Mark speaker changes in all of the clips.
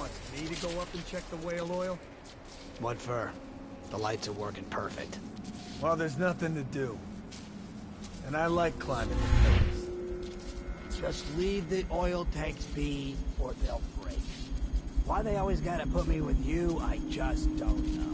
Speaker 1: wants me to go up and check the whale oil?
Speaker 2: What for? The lights are working perfect.
Speaker 1: Well, there's nothing to do. And I like climbing the hills.
Speaker 3: Just leave the oil tanks be, or they'll break. Why they always gotta put me with you, I just don't know.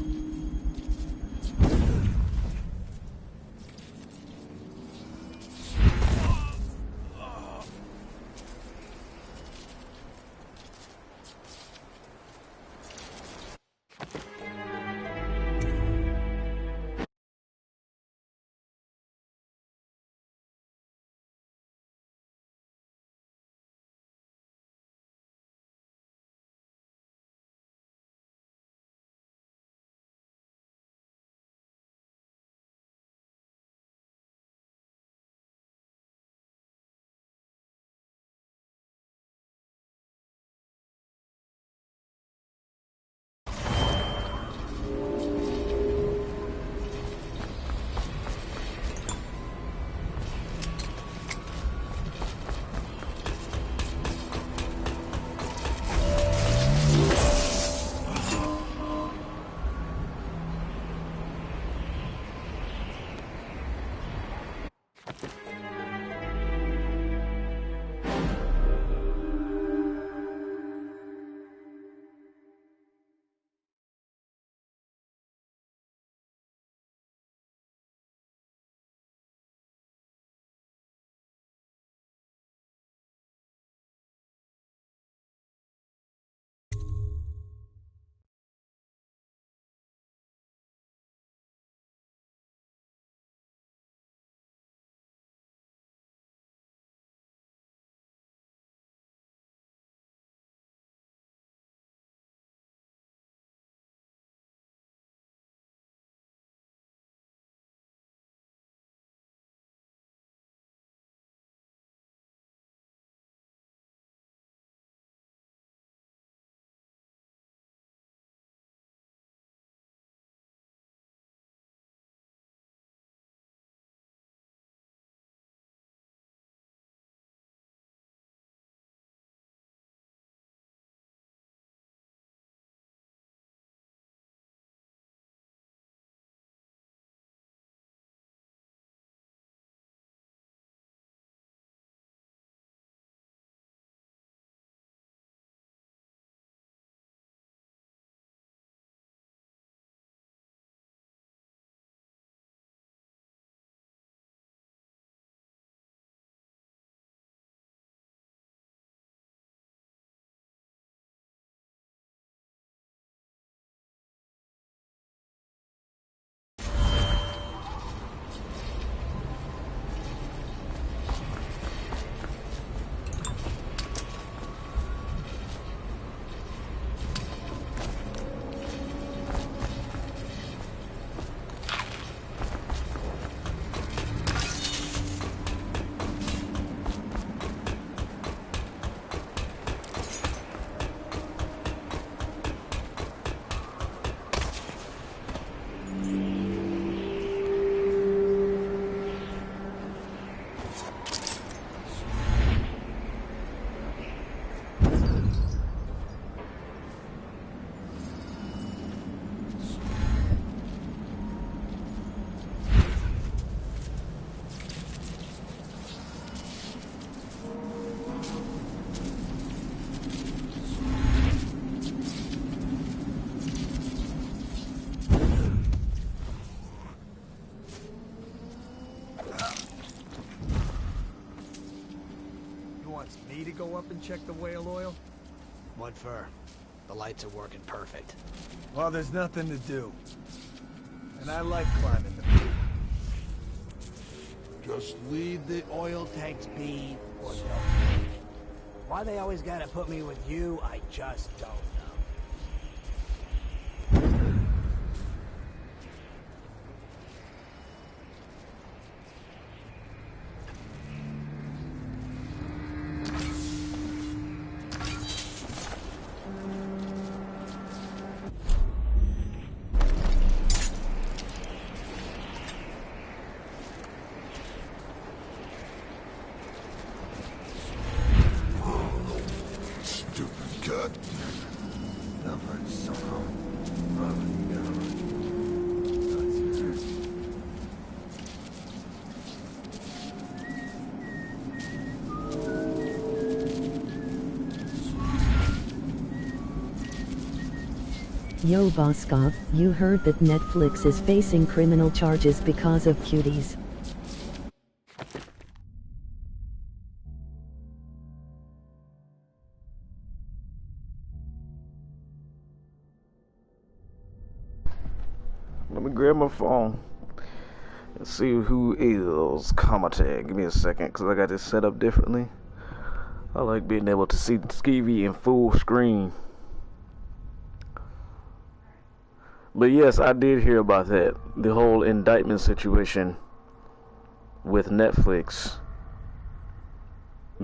Speaker 1: Me to go up and check the whale oil?
Speaker 2: What for? The lights are working perfect.
Speaker 1: Well, there's nothing to do. And I like climbing the hills.
Speaker 3: Just leave the oil tanks be, or they'll break. Why they always gotta put me with you, I just don't know.
Speaker 4: Stupid cut. Yo Voskov, you heard that Netflix is facing criminal charges because of cuties.
Speaker 5: Let me grab my phone and see who is commenting. Give me a second, because I got this set up differently. I like being able to see Skeevy in full screen. But yes, I did hear about that. The whole indictment situation with Netflix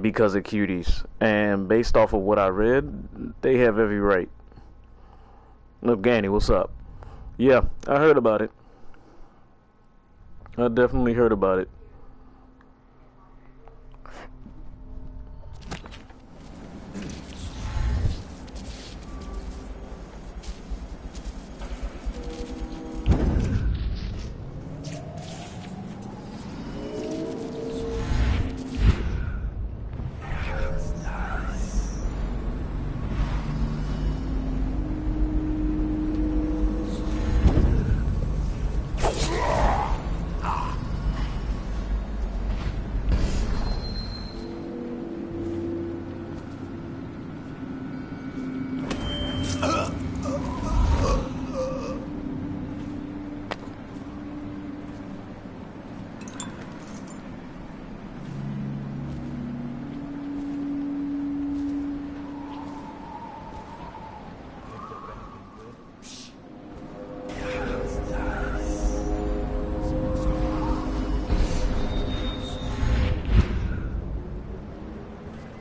Speaker 5: because of cuties. And based off of what I read, they have every right. Look, Ganny, what's up? Yeah, I heard about it. I definitely heard about it.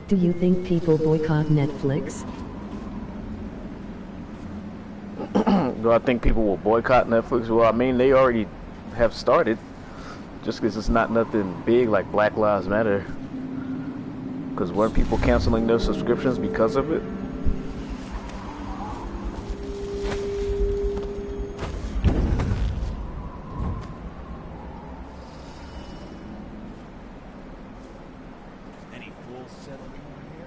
Speaker 4: Do you think people boycott Netflix?
Speaker 5: Do I think people will boycott Netflix? Well, I mean, they already have started. Just because it's not nothing big like Black Lives Matter. Because weren't people canceling their subscriptions because of it?
Speaker 1: Any fools settling over here?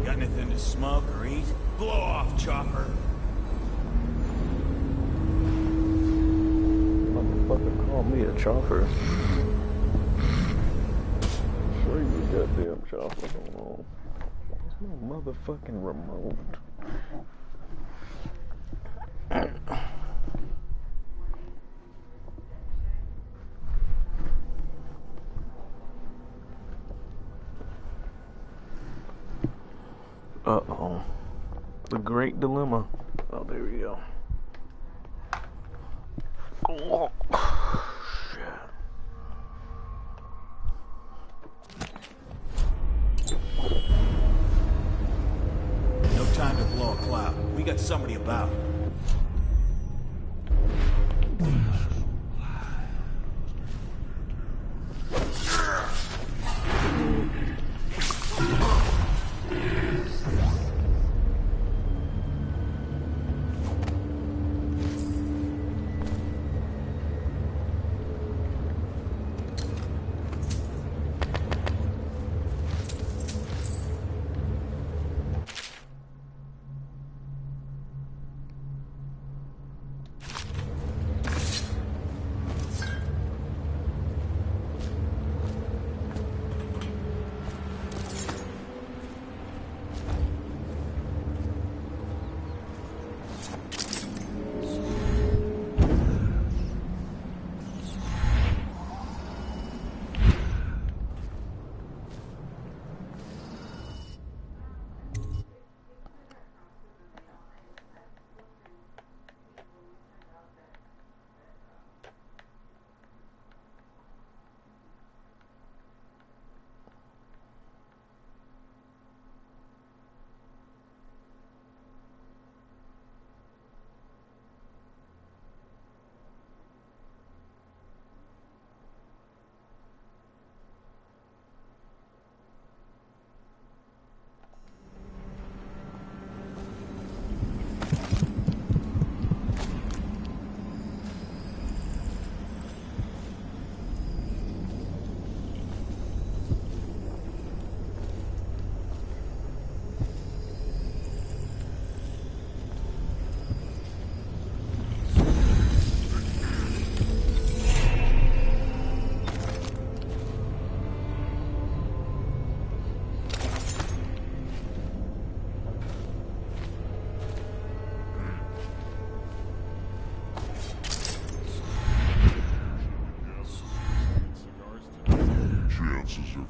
Speaker 1: Anything to smoke or eat? Blow off, chopper.
Speaker 5: Motherfucker call me a chopper. Sure you goddamn chopper. Hold on. Where's my motherfucking remote? Uh-oh. The great dilemma. Oh, there we go. Oh, shit.
Speaker 1: No time to blow a cloud. We got somebody about.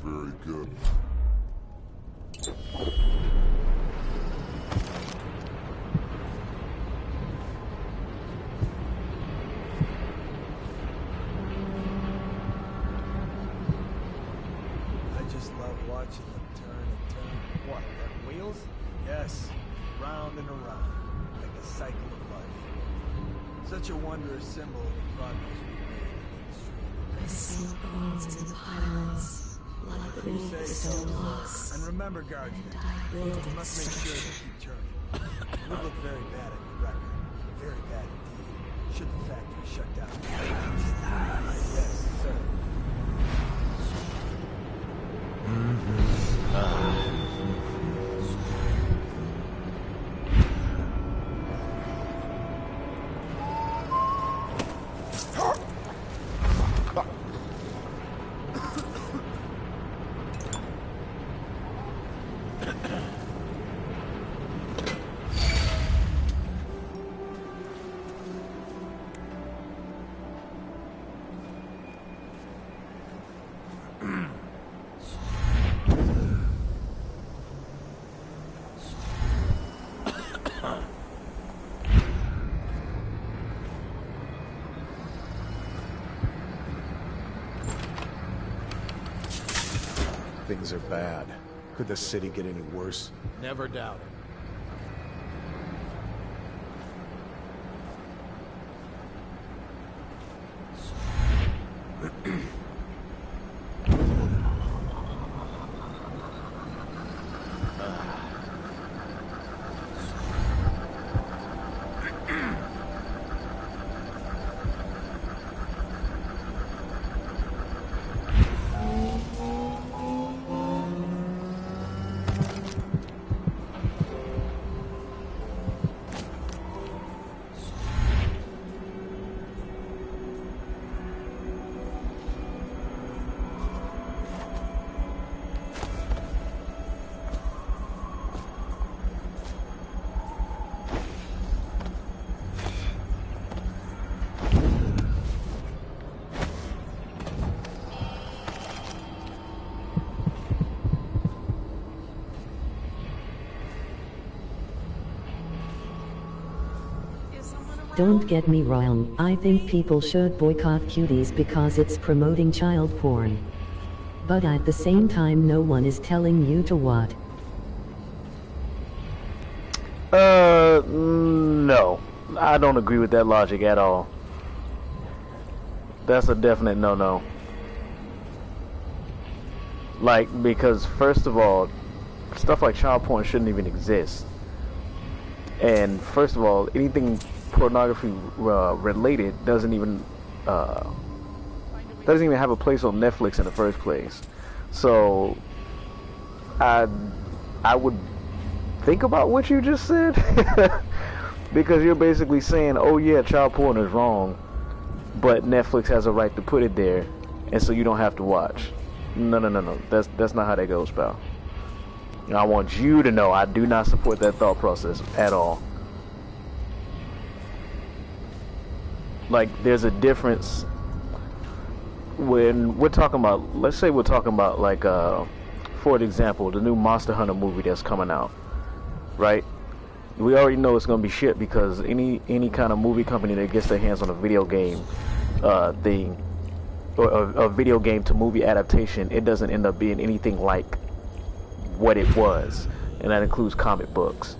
Speaker 6: very good.
Speaker 1: I just love watching them turn and turn. What, their wheels? Yes, round and around, like a cycle of life. Such a wondrous symbol of the progress we've made in the industry.
Speaker 7: I see bones in the pylons, like
Speaker 1: You
Speaker 7: beneath
Speaker 1: say
Speaker 7: the
Speaker 1: so.
Speaker 7: stone blocks,
Speaker 1: And remember, guardsmen,
Speaker 7: and I build
Speaker 1: you
Speaker 7: it
Speaker 1: must make sure
Speaker 7: structure.
Speaker 1: to keep turning. It would look very bad on your record. Very bad indeed. Should the factory shut down. Yes, sir.
Speaker 8: Things are bad. Could the city get any worse?
Speaker 2: Never doubt it.
Speaker 4: Don't get me wrong, I think people should boycott cuties because it's promoting child porn. But at the same time, no one is telling you to what.
Speaker 5: No. I don't agree with that logic at all. That's a definite no-no. Like, because first of all, stuff like child porn shouldn't even exist. And first of all, anything pornography related doesn't even have a place on Netflix in the first place. So I would think about what you just said because you're basically saying, oh yeah, child porn is wrong, but Netflix has a right to put it there, and so you don't have to watch. No. That's not how that goes, pal. And I want you to know I do not support that thought process at all. Like, there's a difference when we're talking about, let's say we're talking about, like, for example, the new Monster Hunter movie that's coming out, right? We already know it's going to be shit because any kind of movie company that gets their hands on a video game thing, or a video game to movie adaptation, it doesn't end up being anything like what it was, and that includes comic books.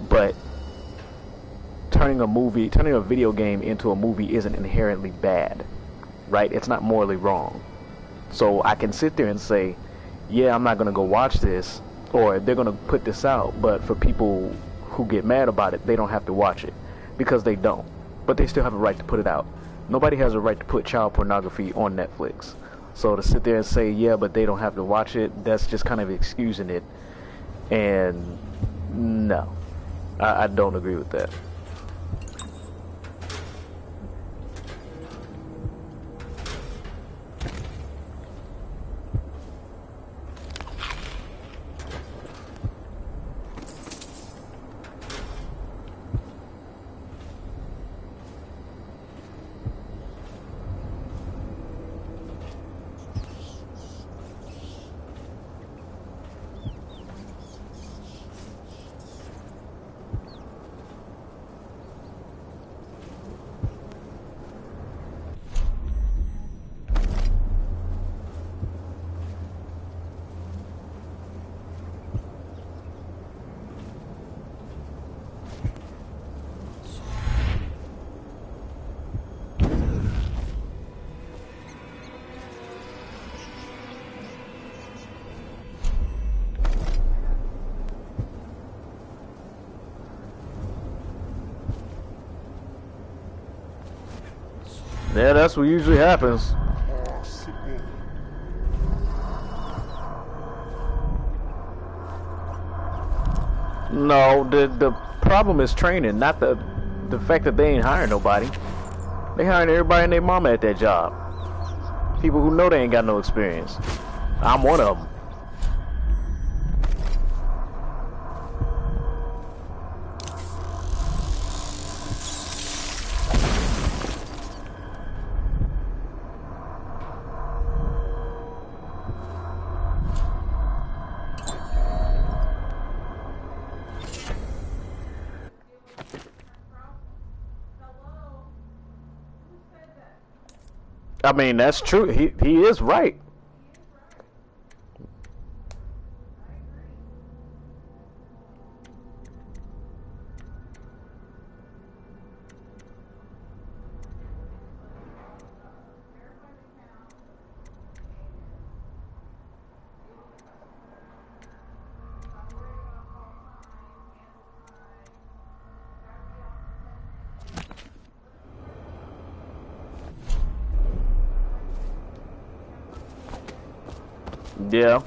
Speaker 5: But turning a video game into a movie isn't inherently bad, right? It's not morally wrong. So I can sit there and say, yeah, I'm not gonna go watch this, or they're gonna put this out, but for people who get mad about it, they don't have to watch it, because they don't, but they still have a right to put it out. Nobody has a right to put child pornography on Netflix. So to sit there and say, yeah, but they don't have to watch it, that's just kind of excusing it. And no, I don't agree with that. Yeah, that's what usually happens. No, the problem is training, not the fact that they ain't hiring nobody. They hiring everybody and their mama at that job. People who know they ain't got no experience. I'm one of them. I mean, that's true. He is right. Yeah.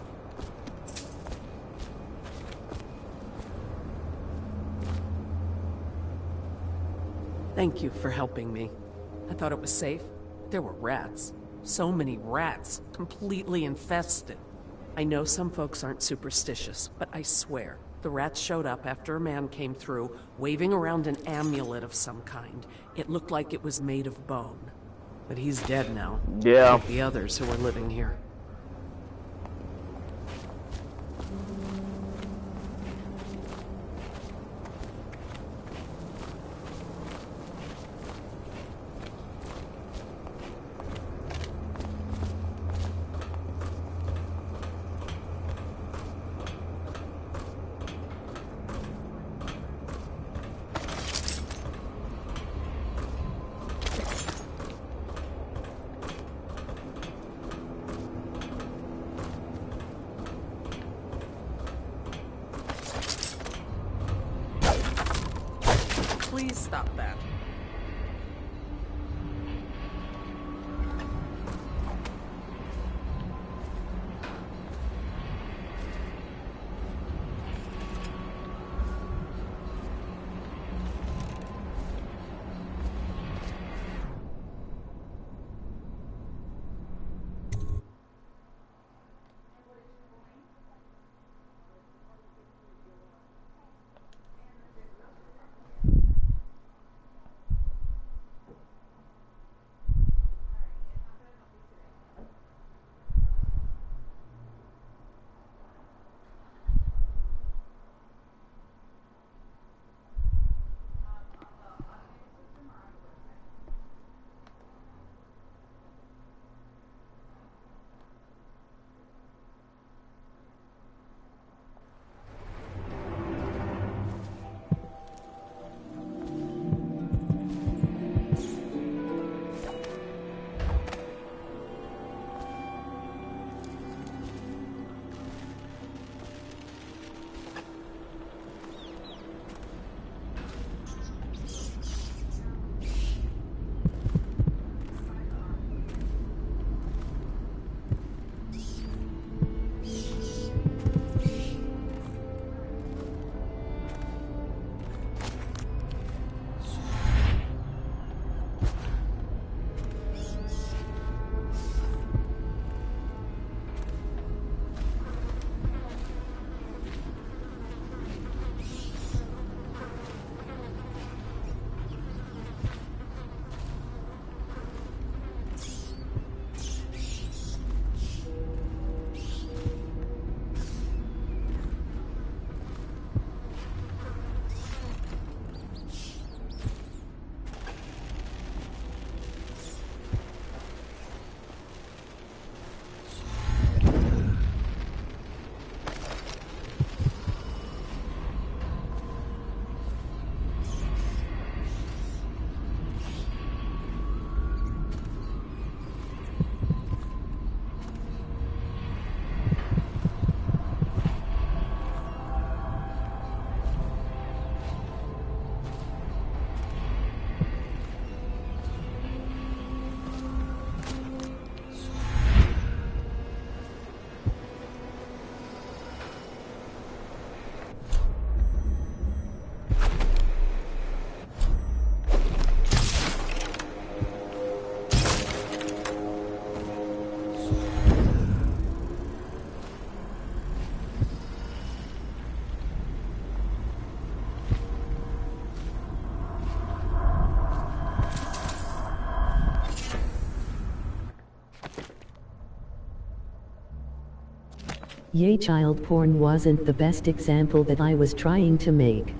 Speaker 6: Thank you for helping me. I thought it was safe. There were rats. So many rats, completely infested. I know some folks aren't superstitious, but I swear, the rats showed up after a man came through, waving around an amulet of some kind. It looked like it was made of bone. But he's dead now.
Speaker 5: Yeah.
Speaker 6: Like the others who were living here. Please stop that.
Speaker 4: Yay, child porn wasn't the best example that I was trying to make.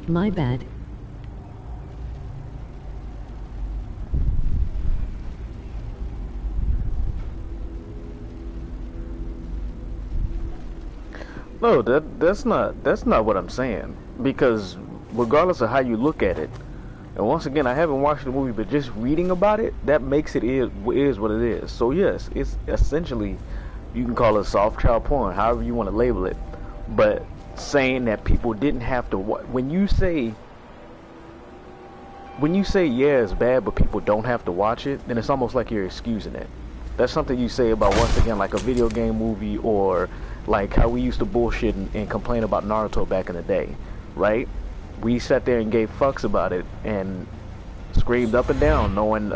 Speaker 4: My bad.
Speaker 5: No, that's not what I'm saying. Because regardless of how you look at it, and once again, I haven't watched the movie, but just reading about it, that makes it is what it is. So yes, it's essentially, you can call it soft child porn, however you want to label it. But saying that people didn't have to when you say yeah, it's bad, but people don't have to watch it, then it's almost like you're excusing it. That's something you say about, once again, like a video game movie, or like how we used to bullshit and complain about Naruto back in the day, right? We sat there and gave fucks about it and screamed up and down knowing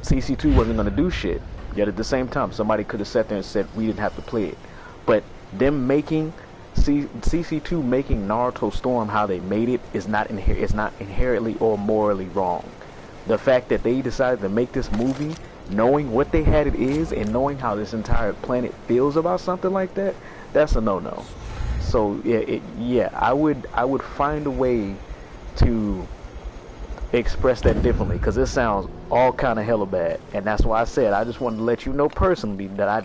Speaker 5: CC2 wasn't going to do shit. Yet at the same time, somebody could have sat there and said we didn't have to play it. But them making CC2 making Naruto Storm how they made it is not inherently or morally wrong. The fact that they decided to make this movie knowing what they had it is, and knowing how this entire planet feels about something like that, that's a no-no. So yeah, I would find a way to express that differently, because it sounds all kind of hella bad, and that's why I said I just wanted to let you know personally that I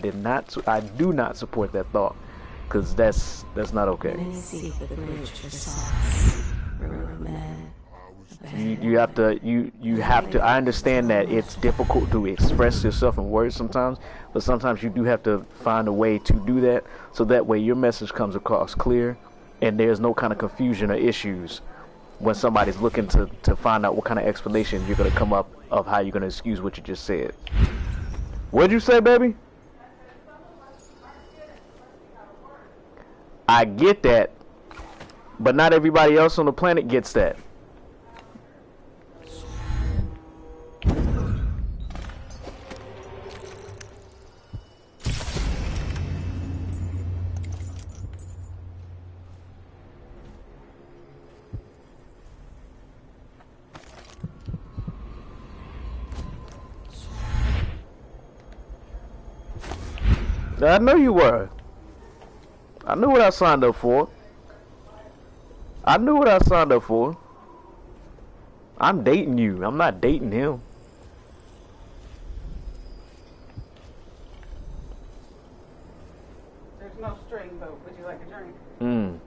Speaker 5: do not support that thought, because that's not okay. You have to. I understand that it's difficult to express yourself in words sometimes, but sometimes you do have to find a way to do that, so that way your message comes across clear, and there's no kind of confusion or issues when somebody's looking to find out what kind of explanation you're going to come up of how you're going to excuse what you just said. What'd you say, baby? I get that, but not everybody else on the planet gets that. I know you were. I knew what I signed up for. I'm dating you. I'm not dating him.
Speaker 6: There's no string, but would you like a drink?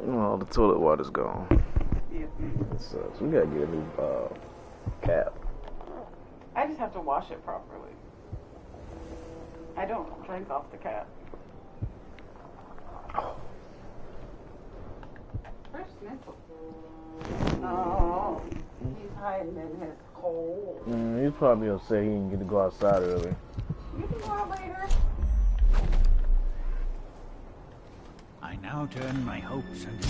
Speaker 5: Oh, the toilet water's gone.
Speaker 6: Yeah.
Speaker 5: It sucks. We gotta get a new cap.
Speaker 6: I just have to wash it properly. I don't drink off the cap. Where's Sniffle? Oh, he's hiding in his hole.
Speaker 5: He's probably upset he didn't get to go outside early.
Speaker 6: You can go out later.
Speaker 3: I now turn my hopes and...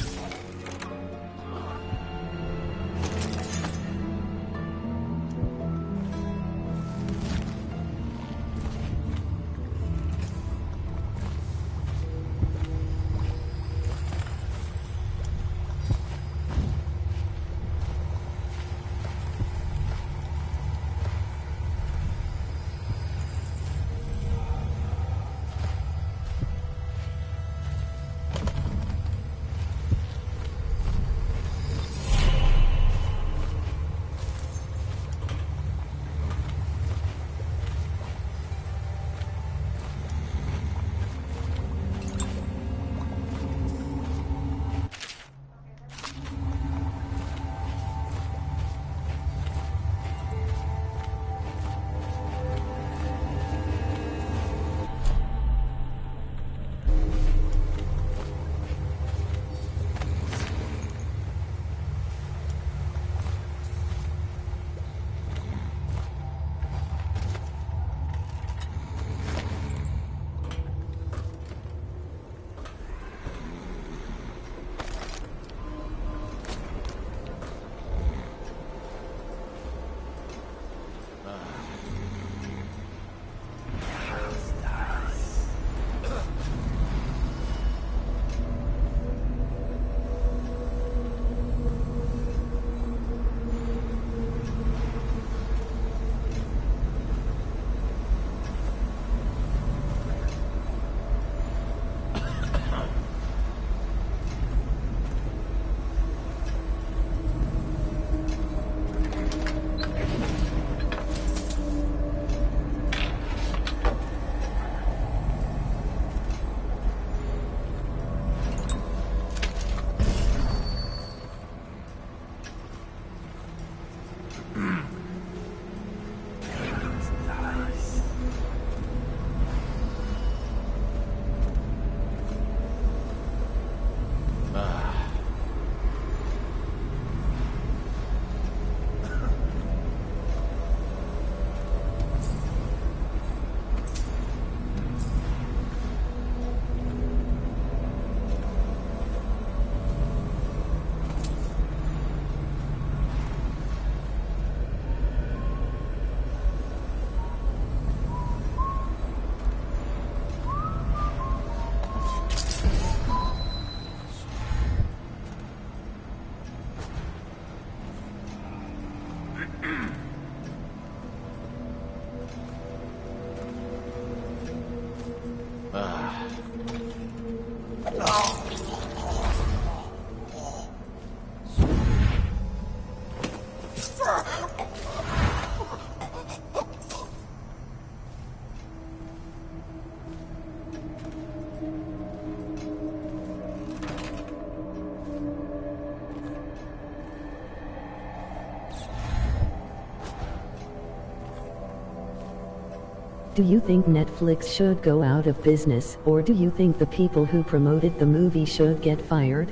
Speaker 4: Do you think Netflix should go out of business, or do you think the people who promoted the movie should get fired?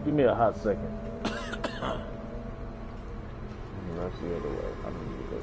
Speaker 5: Give me a hot second. That's the other way. I'm gonna do that.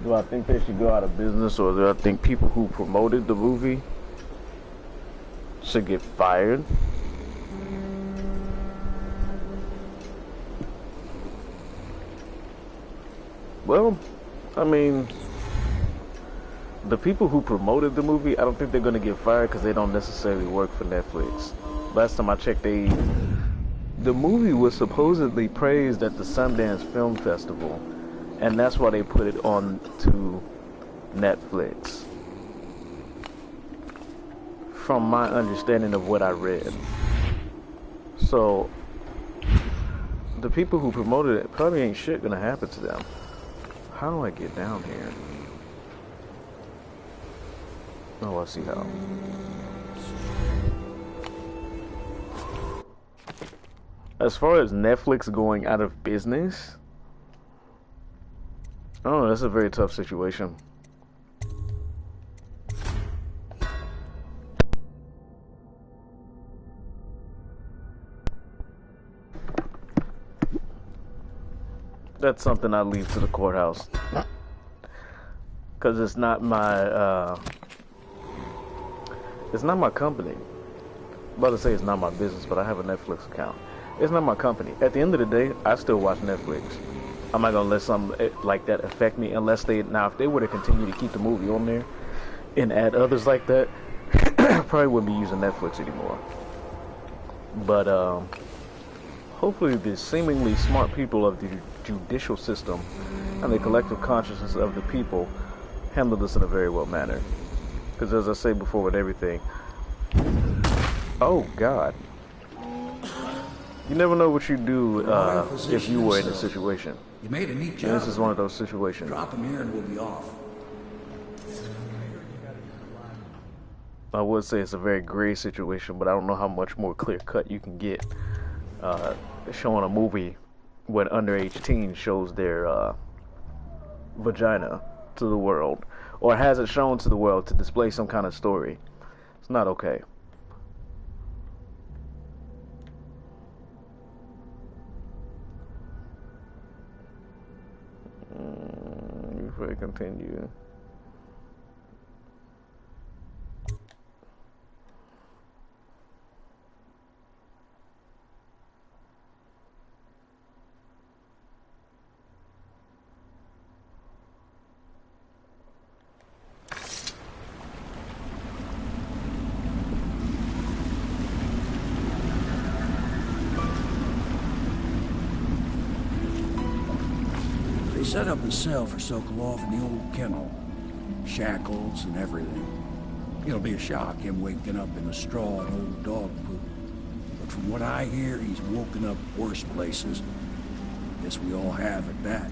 Speaker 5: Do I think they should go out of business, or do I think people who promoted the movie should get fired? Well, I mean, the people who promoted the movie, I don't think they're going to get fired because they don't necessarily work for Netflix. Last time I checked, the movie was supposedly praised at the Sundance Film Festival, and that's why they put it on to Netflix, from my understanding of what I read. So the people who promoted it, probably ain't shit gonna happen to them. How do I get down here? Oh, I see how. As far as Netflix going out of business, oh, that's a very tough situation. That's something I leave to the courthouse, because it's not my company. I'm about to say it's not my business, but I have a Netflix account. It's not my company. At the end of the day, I still watch Netflix. I'm not gonna let something like that affect me unless if they were to continue to keep the movie on there and add others like that, I probably wouldn't be using Netflix anymore. But hopefully the seemingly smart people of the judicial system and the collective consciousness of the people handle this in a very well manner. Because as I say before with everything, oh God, you never know what you'd do if you were in a situation.
Speaker 9: You made a neat job.
Speaker 5: And this is one of those situations.
Speaker 9: Drop him here and we'll be off.
Speaker 5: I would say it's a very gray situation, but I don't know how much more clear cut you can get showing a movie when underage teen shows their vagina to the world, or has it shown to the world to display some kind of story. It's not okay. Before we continue,
Speaker 9: Set up a cell for Sokolov in the old kennel. Shackles and everything. It'll be a shock, him waking up in the straw and old dog poop. But from what I hear, he's woken up worse places. Guess we all have at that.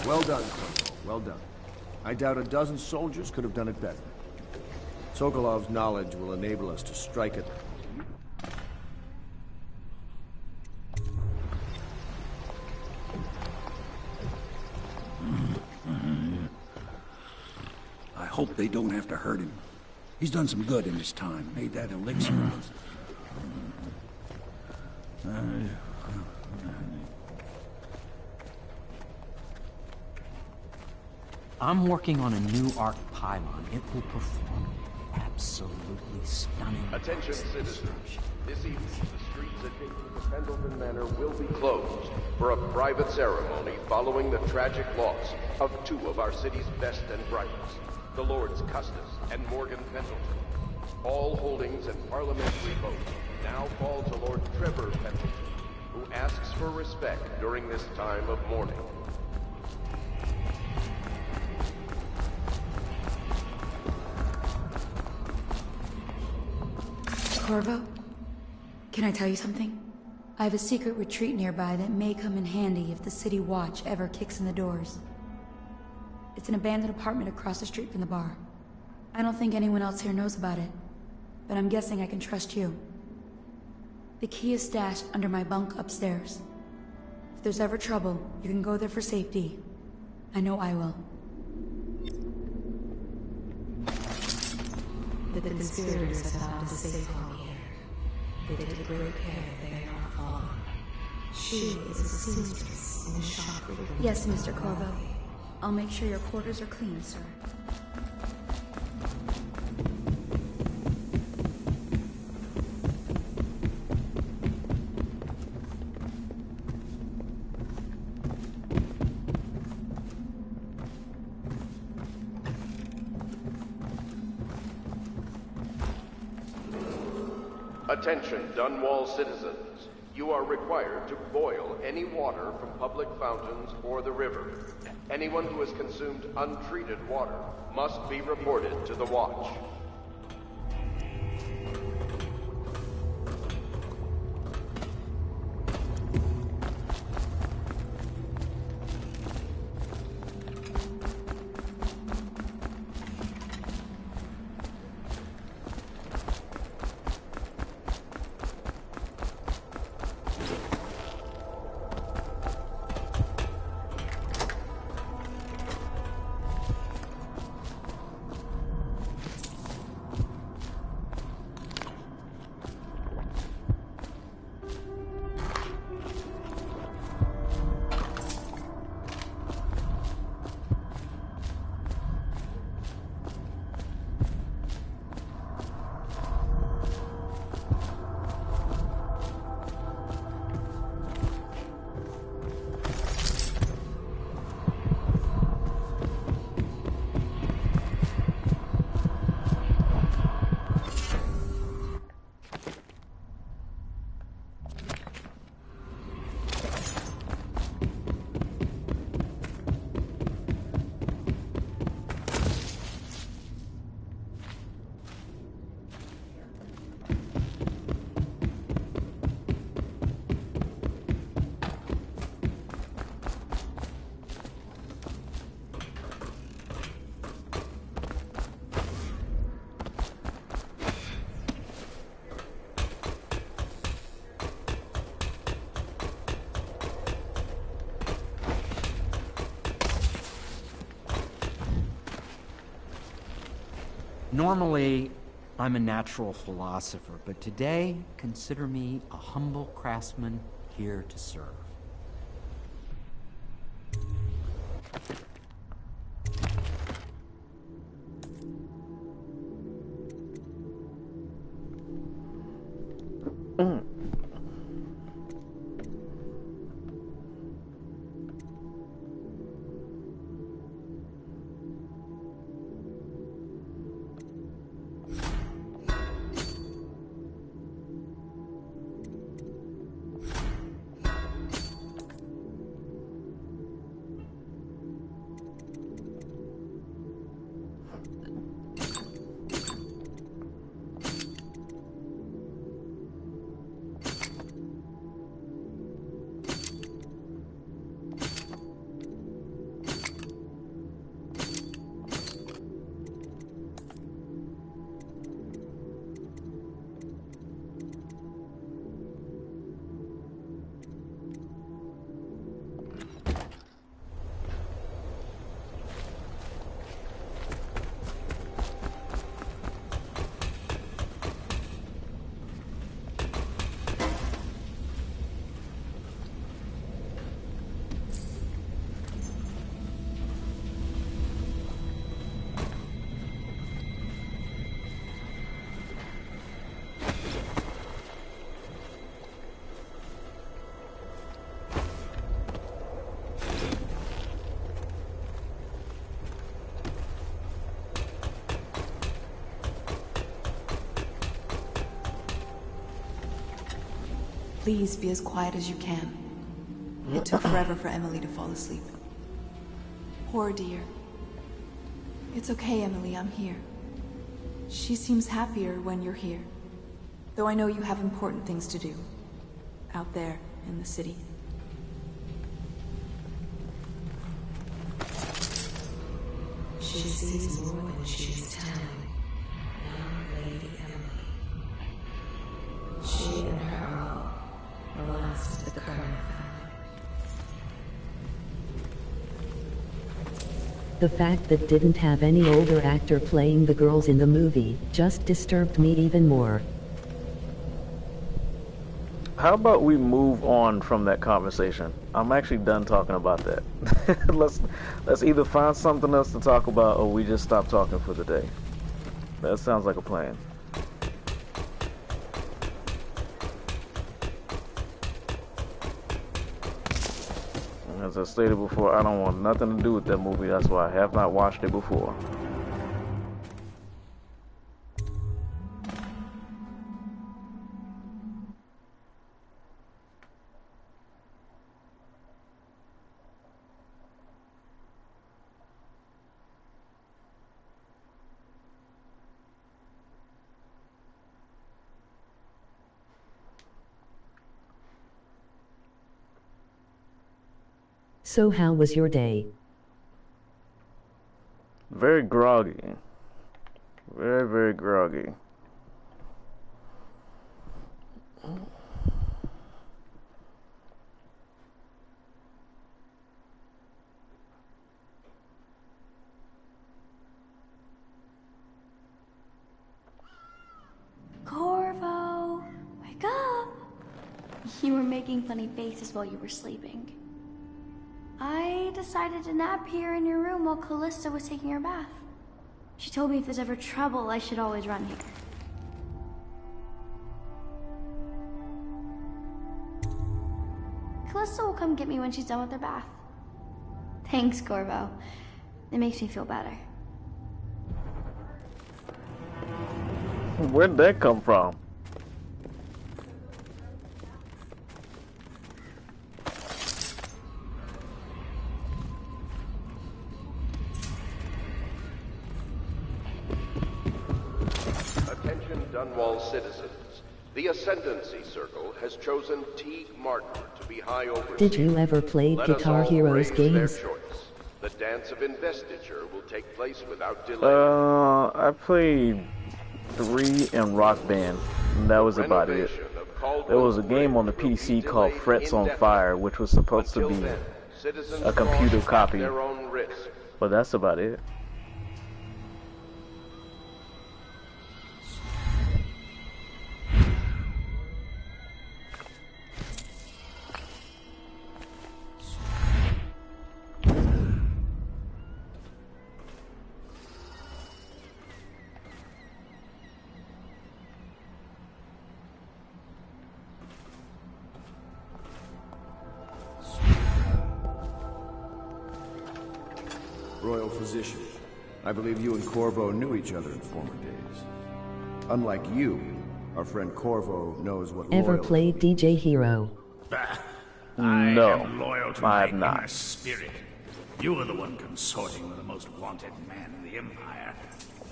Speaker 10: Well done, Corporal. Well done. I doubt a dozen soldiers could have done it better. Sokolov's knowledge will enable us to strike it.
Speaker 9: hope they don't have to hurt him. He's done some good in his time, made that elixir.
Speaker 3: I'm working on a new arc pylon. It will perform absolutely stunning.
Speaker 11: Attention, citizens. This evening, the streets adjacent to Pendleton Manor will be closed for a private ceremony following the tragic loss of two of our city's best and brightest, the Lords Custis and Morgan Pendleton. All holdings and parliamentary votes now fall to Lord Trevor Pendleton, who asks for respect during this time of mourning.
Speaker 12: Corvo, can I tell you something? I have a secret retreat nearby that may come in handy if the city watch ever kicks in the doors. It's an abandoned apartment across the street from the bar. I don't think anyone else here knows about it, but I'm guessing I can trust you. The key is stashed under my bunk upstairs. If there's ever trouble, you can go there for safety. I know I will.
Speaker 7: The conspirators have found a safe home here. They take great care of their young fallen. She is a seamstress in a shop for women.
Speaker 12: Yes, Mr. Corvo. I'll make sure your quarters are clean, sir.
Speaker 11: Attention, Dunwall citizens. You are required to boil any water from public fountains or the river. Anyone who has consumed untreated water must be reported to the watch.
Speaker 3: Normally, I'm a natural philosopher, but today, consider me a humble craftsman here to serve.
Speaker 13: Please be as quiet as you can. It took forever for Emily to fall asleep. Poor dear. It's okay, Emily, I'm here. She seems happier when you're here. Though I know you have important things to do. Out there, in the city.
Speaker 7: She sees more than she's telling. Young Lady Emily. She and her all, the last of the Kerner family.
Speaker 4: The fact that didn't have any older actor playing the girls in the movie just disturbed me even more.
Speaker 5: How about we move on from that conversation? I'm actually done talking about that. let's either find something else to talk about or we just stop talking for the day. That sounds like a plan. As I stated before, I don't want nothing to do with that movie. That's why I have not watched it before.
Speaker 4: So how was your day?
Speaker 5: Very groggy. Very, very groggy.
Speaker 14: Corvo, wake up! You were making funny faces while you were sleeping. I decided to nap here in your room while Callista was taking her bath. She told me if there's ever trouble, I should always run here. Callista will come get me when she's done with her bath. Thanks, Corvo. It makes me feel better.
Speaker 5: Where'd that come from?
Speaker 11: Dunwall citizens, the Ascendancy Circle has chosen Teague Martin to be High Overseer.
Speaker 4: Did you ever play Guitar Heroes games?
Speaker 11: The dance of investiture will take place without delay.
Speaker 5: I played 3 in Rock Band, and that was about it. There was a game on the PC called Frets on Fire, which was supposed to be a computer copy, but that's about it.
Speaker 10: Royal Physician. I believe you and Corvo knew each other in former days. Unlike you, our friend Corvo knows what
Speaker 4: Ever
Speaker 10: loyal
Speaker 4: played DJ Hero?
Speaker 5: No,
Speaker 15: am loyal to
Speaker 5: I
Speaker 15: my
Speaker 5: have not.
Speaker 15: inner spirit. You are the one consorting with the most wanted man in the Empire.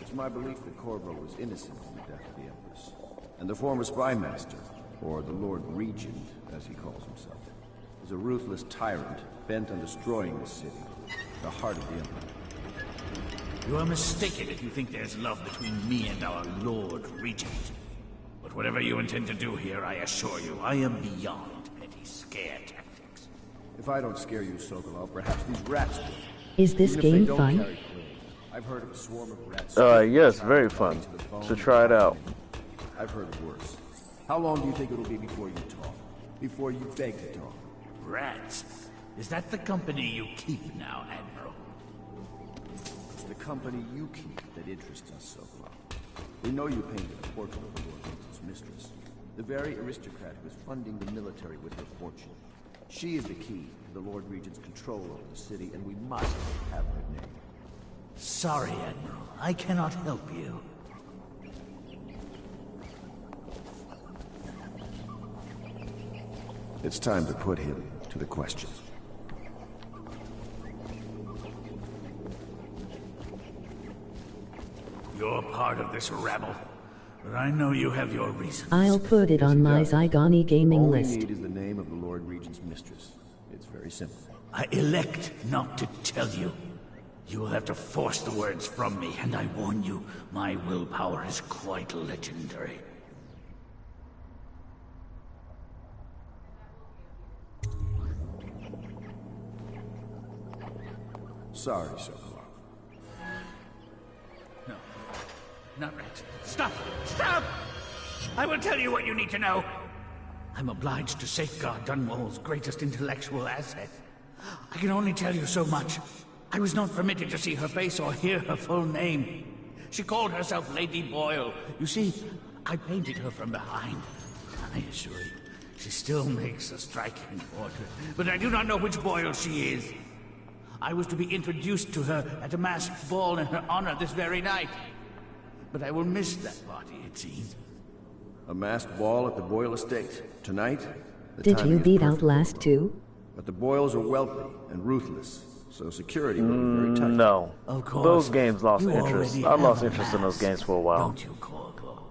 Speaker 10: It's my belief that Corvo was innocent in the death of the Empress. And the former spy master, or the Lord Regent, as he calls himself, is a ruthless tyrant bent on destroying the city, the heart of the Empire.
Speaker 15: You are mistaken if you think there's love between me and our Lord Regent. But whatever you intend to do here, I assure you, I am beyond petty scare tactics.
Speaker 10: If I don't scare you, Sokolov, perhaps these rats will.
Speaker 4: Is this
Speaker 10: Even if they
Speaker 4: game
Speaker 10: don't
Speaker 4: fun?
Speaker 10: carry plague. I've heard of a swarm of rats.
Speaker 5: Yes, very fun. Should try it out.
Speaker 10: I've heard worse. How long do you think it'll be before you talk? Before you beg to talk?
Speaker 15: Rats? Is that the company you keep now, Admiral?
Speaker 10: It's the company you keep that interests us, Sokolov. We know you painted a portrait of the Lord Regent's mistress, the very aristocrat who is funding the military with her fortune. She is the key to the Lord Regent's control over the city, and we must have her name.
Speaker 15: Sorry, Admiral. I cannot help you.
Speaker 10: It's time to put him to the question.
Speaker 15: You're part of this rabble, but I know you have your reasons.
Speaker 4: I'll put it on my Zygoni gaming
Speaker 10: All
Speaker 4: list.
Speaker 10: we need is the name of the Lord Regent's mistress. It's very simple.
Speaker 15: I elect not to tell you. You will have to force the words from me, and I warn you, my willpower is quite legendary.
Speaker 10: Sorry, Sokolov.
Speaker 15: No, not right. Stop! Stop! I will tell you what you need to know. I'm obliged to safeguard Dunwall's greatest intellectual asset. I can only tell you so much. I was not permitted to see her face or hear her full name. She called herself Lady Boyle. You see, I painted her from behind. I assure you, she still makes a striking portrait, but I do not know which Boyle she is. I was to be introduced to her at a masked ball in her honor this very night. But I will miss that party, it seems.
Speaker 10: A masked ball at the Boyle estate. Tonight? The
Speaker 4: Did
Speaker 10: timing
Speaker 4: you
Speaker 10: is
Speaker 4: beat
Speaker 10: perfect.
Speaker 4: Outlast 2?
Speaker 10: But the Boyles are wealthy and ruthless, so security will be very tight.
Speaker 5: No.
Speaker 15: Of course.
Speaker 5: Those games lost
Speaker 15: You
Speaker 5: interest.
Speaker 15: already
Speaker 5: I lost
Speaker 15: have a
Speaker 5: interest in those
Speaker 15: mask,
Speaker 5: games for a while.
Speaker 15: Don't you, Corvo?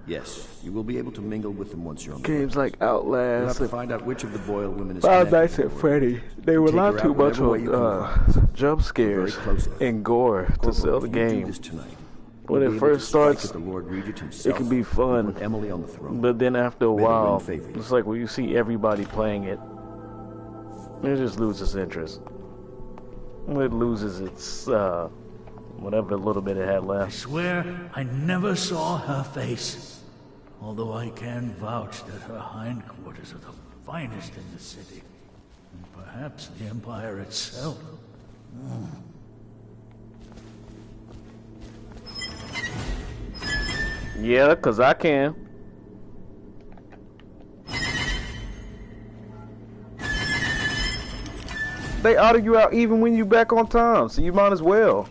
Speaker 10: Yes, you will be able to mingle with them once you're on the
Speaker 5: Games
Speaker 10: way.
Speaker 5: like
Speaker 10: You'll have
Speaker 5: Outlast
Speaker 10: to
Speaker 5: and
Speaker 10: find out which of the Boyle women is
Speaker 5: Five
Speaker 10: connected
Speaker 5: Nights
Speaker 10: to
Speaker 5: at
Speaker 10: the
Speaker 5: Freddy. They were
Speaker 10: Take
Speaker 5: not
Speaker 10: her
Speaker 5: too
Speaker 10: out
Speaker 5: much
Speaker 10: whatever way you
Speaker 5: of
Speaker 10: can
Speaker 5: jump scares
Speaker 10: Very close.
Speaker 5: and gore to
Speaker 10: Corporal,
Speaker 5: sell the
Speaker 10: if you do
Speaker 5: game.
Speaker 10: this tonight,
Speaker 5: When
Speaker 10: you'll
Speaker 5: it
Speaker 10: be able to
Speaker 5: first
Speaker 10: strike
Speaker 5: starts,
Speaker 10: at the Lord Regent
Speaker 5: it
Speaker 10: himself
Speaker 5: can be
Speaker 10: and
Speaker 5: fun,
Speaker 10: put Emily on the throne.
Speaker 5: but then after a
Speaker 10: May the wind
Speaker 5: while,
Speaker 10: favor you.
Speaker 5: it's like when you see everybody playing it, it just loses interest. It loses its, whatever little bit it had
Speaker 15: I
Speaker 5: left.
Speaker 15: swear I never saw her face. Although I can vouch that her hindquarters are the finest in the city. And perhaps the Empire itself.
Speaker 5: Yeah, 'cause I can. They auto you out even when you back on time, so you might as well.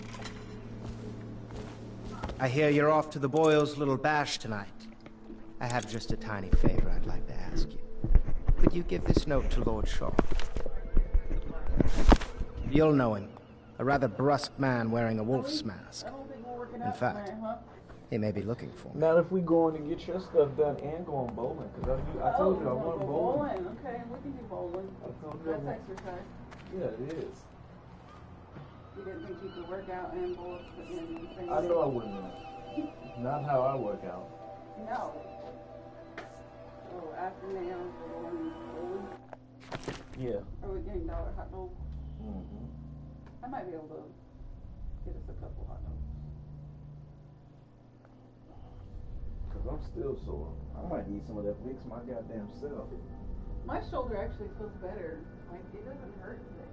Speaker 16: I hear you're off to the Boyles' little bash tonight. I have just a tiny favor I'd like to ask you. Could you give this note to Lord Shaw? You'll know him. A rather brusque man wearing a wolf's mask. In fact, he may be looking for me.
Speaker 5: Not if we going to get your stuff done and going bowling, because I told you I want bowling.
Speaker 6: Okay, we can do bowling. That's exercise.
Speaker 5: Yeah, it is.
Speaker 6: You didn't think you could work out and bowl in the same
Speaker 5: I
Speaker 6: day?
Speaker 5: know I wouldn't. Not how I work out.
Speaker 6: No. So after nails, we're going bowling.
Speaker 5: Yeah.
Speaker 6: Are we getting dollar hot dogs?
Speaker 5: Mm-hmm.
Speaker 6: I might be able to get us a couple hot dogs.
Speaker 5: Because I'm still sore. I might need some of that fix my goddamn self.
Speaker 6: My shoulder actually feels better. Like, it doesn't hurt today.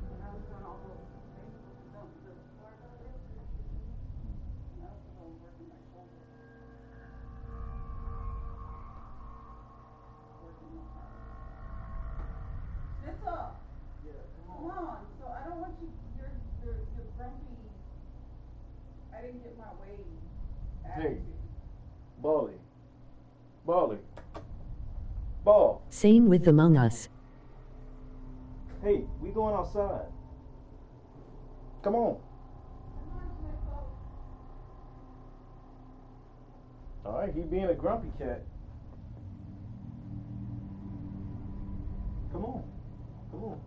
Speaker 6: When I was doing all those things, the barbell yesterday, and I was working my shoulder. Working my heart. Snitzel! Yeah, come on. So I don't want you, you're grumpy. I didn't get my way.
Speaker 5: Hey, Baldy. Baldy. Ball.
Speaker 4: Same with Among Us.
Speaker 5: Hey, we going outside. Come on. Alright, he being a grumpy cat. Come on. Come on.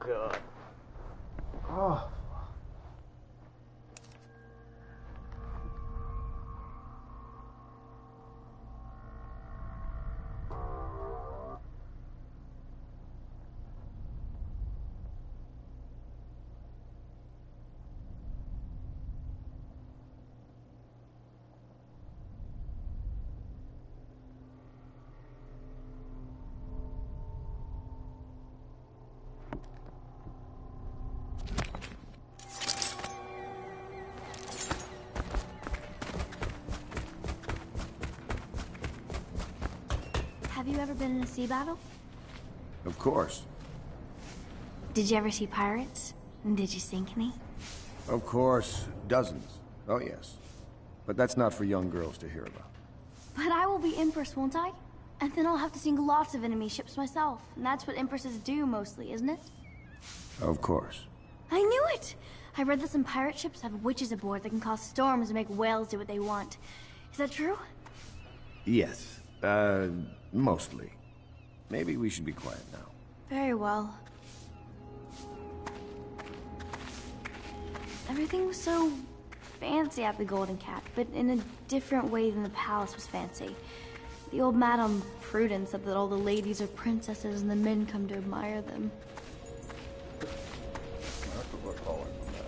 Speaker 5: God. Oh.
Speaker 14: Have you ever been in a sea battle?
Speaker 10: Of course.
Speaker 14: Did you ever see pirates? And did you sink any?
Speaker 10: Of course. Dozens. Oh, yes. But that's not for young girls to hear about.
Speaker 14: But I will be Empress, won't I? And then I'll have to sink lots of enemy ships myself. And that's what Empresses do mostly, isn't it?
Speaker 10: Of course.
Speaker 14: I knew it! I read that some pirate ships have witches aboard that can cause storms and make whales do what they want. Is that true?
Speaker 10: Yes. Mostly. Maybe we should be quiet now.
Speaker 14: Very well. Everything was so fancy at the Golden Cat, but in a different way than the palace was fancy. The old Madame Prudence said that all the ladies are princesses and the men come to admire them.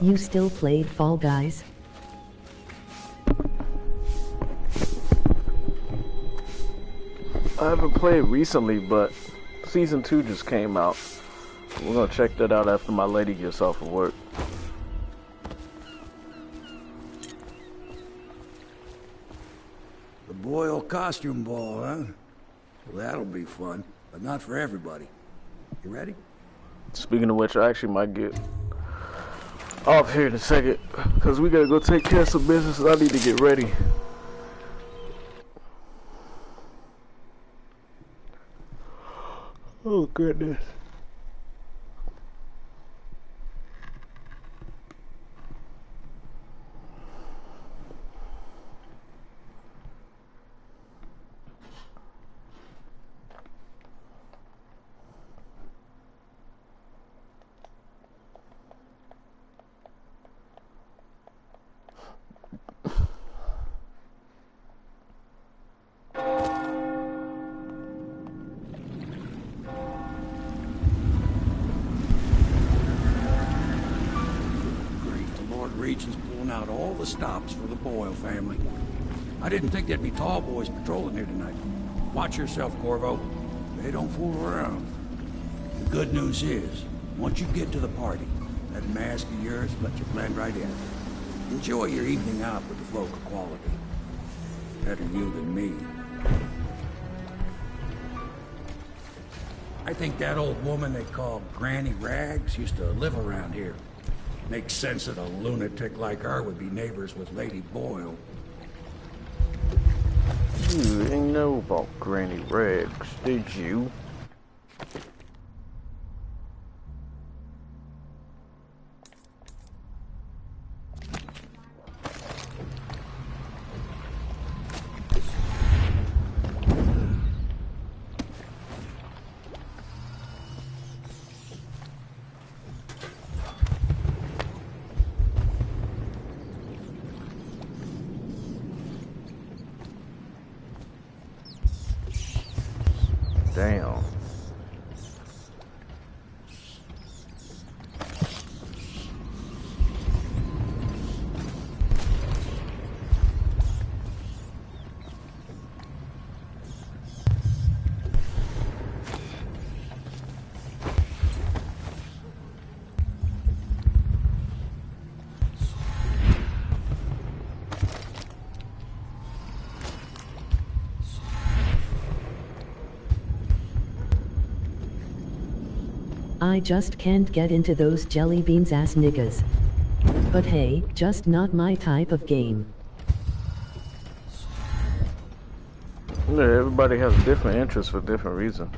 Speaker 4: You still played Fall Guys?
Speaker 5: I haven't played recently, but Season 2 just came out. We're gonna check that out after my lady gets off of work.
Speaker 9: The Boyle costume ball, huh? Well, that'll be fun, but not for everybody. You ready?
Speaker 5: Speaking of which, I actually might get off here in a second, because we gotta go take care of some business and I need to get ready. Oh, goodness.
Speaker 9: Regent's pulling out all the stops for the Boyle family. I didn't think there'd be tall boys patrolling here tonight. Watch yourself, Corvo. They don't fool around. The good news is, once you get to the party, that mask of yours will let you blend right in. Enjoy your evening out with the folk of quality. Better you than me. I think that old woman they call Granny Rags used to live around here. Makes sense that a lunatic like her would be neighbors with Lady Boyle.
Speaker 5: You didn't know about Granny Rags, did you? Damn.
Speaker 4: I just can't get into those jelly beans ass niggas. But hey, just not my type of game.
Speaker 5: Yeah, everybody has different interests for different reasons.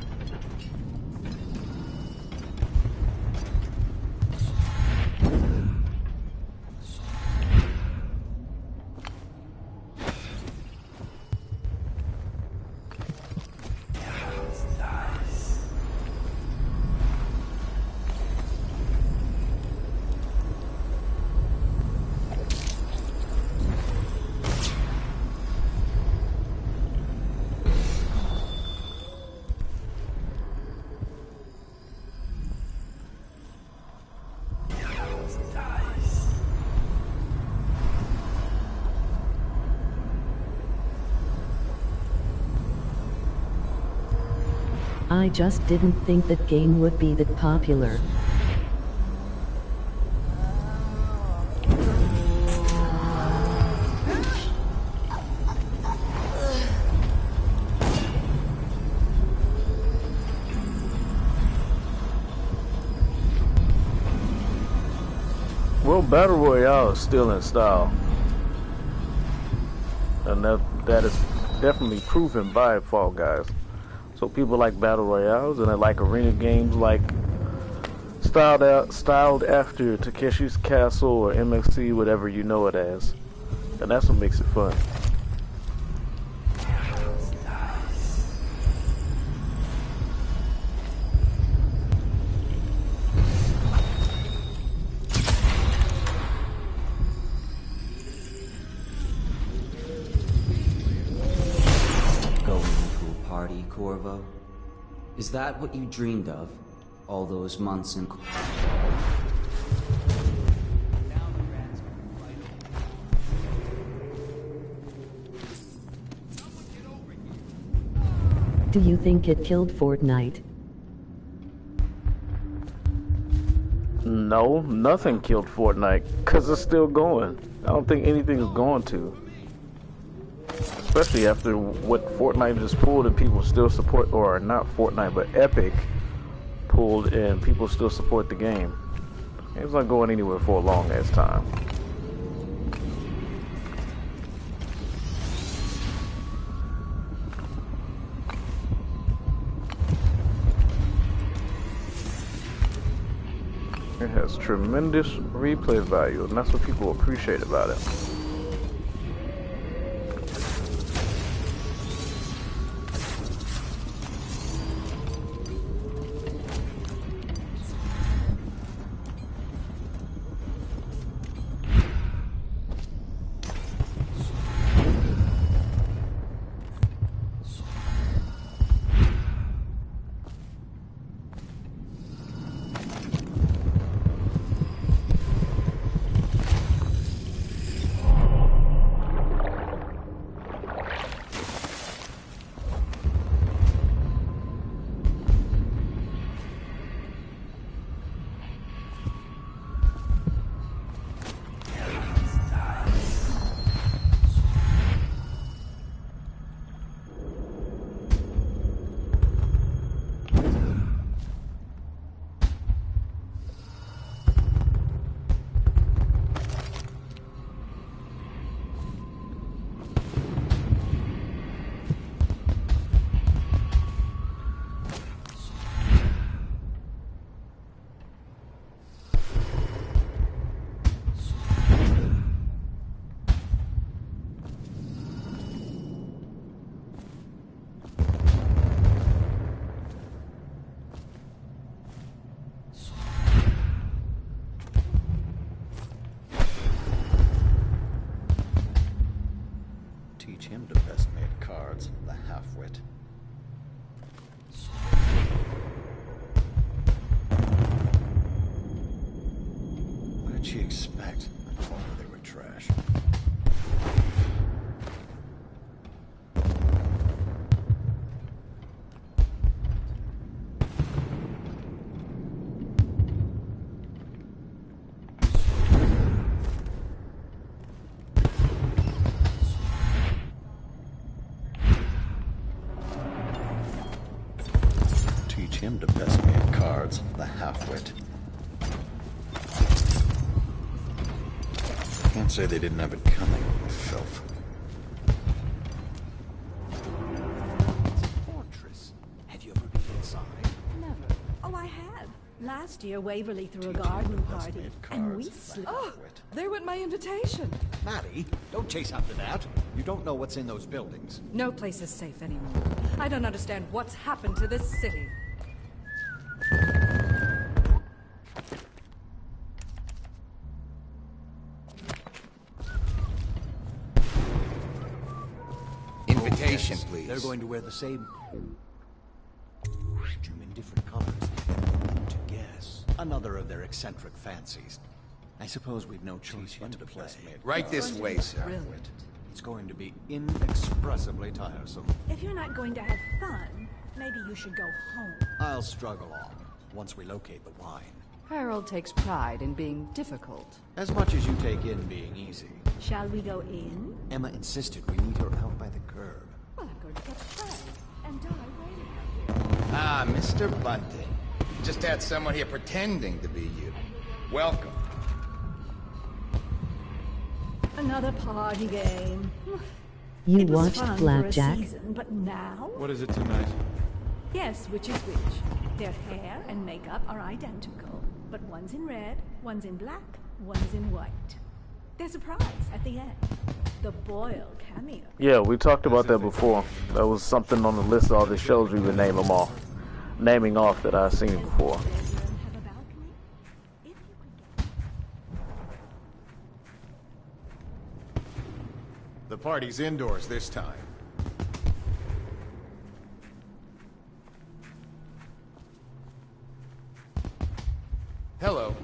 Speaker 4: I just didn't think that game would be that popular.
Speaker 5: Well, Battle Royale is still in style. And that is definitely proven by Fall Guys. So people like Battle Royales and they like arena games like styled after Takeshi's Castle or MXC, whatever you know it as. And that's what makes it fun.
Speaker 17: Corvo? Is that what you dreamed of? All those months in...
Speaker 4: Do you think it killed Fortnite?
Speaker 5: No, nothing killed Fortnite, because it's still going. I don't think anything is going to. Especially after what Fortnite just pulled and people still support, or not Fortnite, but Epic pulled and people still support the game. It's not going anywhere for a long ass time. It has tremendous replay value, and that's what people appreciate about it.
Speaker 18: Teach him to best-made cards, the half-wit. What did she expect? I told her they were trash. Him to best-made cards, the half-wit. Can't say they didn't have it coming, filth.
Speaker 3: Fortress. Have you ever been inside?
Speaker 19: Never. Oh, I have. Last year, Waverly threw a garden party, and we slept.
Speaker 20: Oh, there went my invitation.
Speaker 21: Maddie, don't chase after that. You don't know what's in those buildings.
Speaker 20: No place is safe anymore. I don't understand what's happened to this city.
Speaker 21: Invitation,
Speaker 3: yes.
Speaker 21: please.
Speaker 3: They're going to wear the same costume in different colors. To guess. Another of their eccentric fancies. I suppose we've no choice but to play.
Speaker 21: Right this way, sir.
Speaker 3: It's going to be inexpressibly tiresome.
Speaker 19: If you're not going to have fun, Maybe you should go home.
Speaker 21: I'll struggle on, once we locate the wine.
Speaker 20: Harold takes pride in being difficult.
Speaker 21: As much as you take in being easy.
Speaker 19: Shall we go in?
Speaker 21: Emma insisted we meet her out by the curb.
Speaker 19: Well, I'm going to get Fred and die waiting out here.
Speaker 1: Ah, Mr. Bunting. Just had someone here pretending to be you. Welcome.
Speaker 19: Another party game.
Speaker 4: You
Speaker 19: It was
Speaker 4: watched
Speaker 19: fun
Speaker 4: Blackjack?
Speaker 19: for a season, but now?
Speaker 22: What is it tonight?
Speaker 19: Yes, which is which. Their hair and makeup are identical, but one's in red, one's in black, one's in white. There's a prize at the end. The Boyle cameo.
Speaker 5: Yeah, we talked about that before. That was something on the list of all the shows we would naming off that I've seen before.
Speaker 8: The party's indoors this time.
Speaker 1: Hello.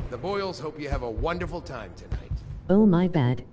Speaker 1: The Boyles hope you have a wonderful time tonight.
Speaker 4: Oh my bad.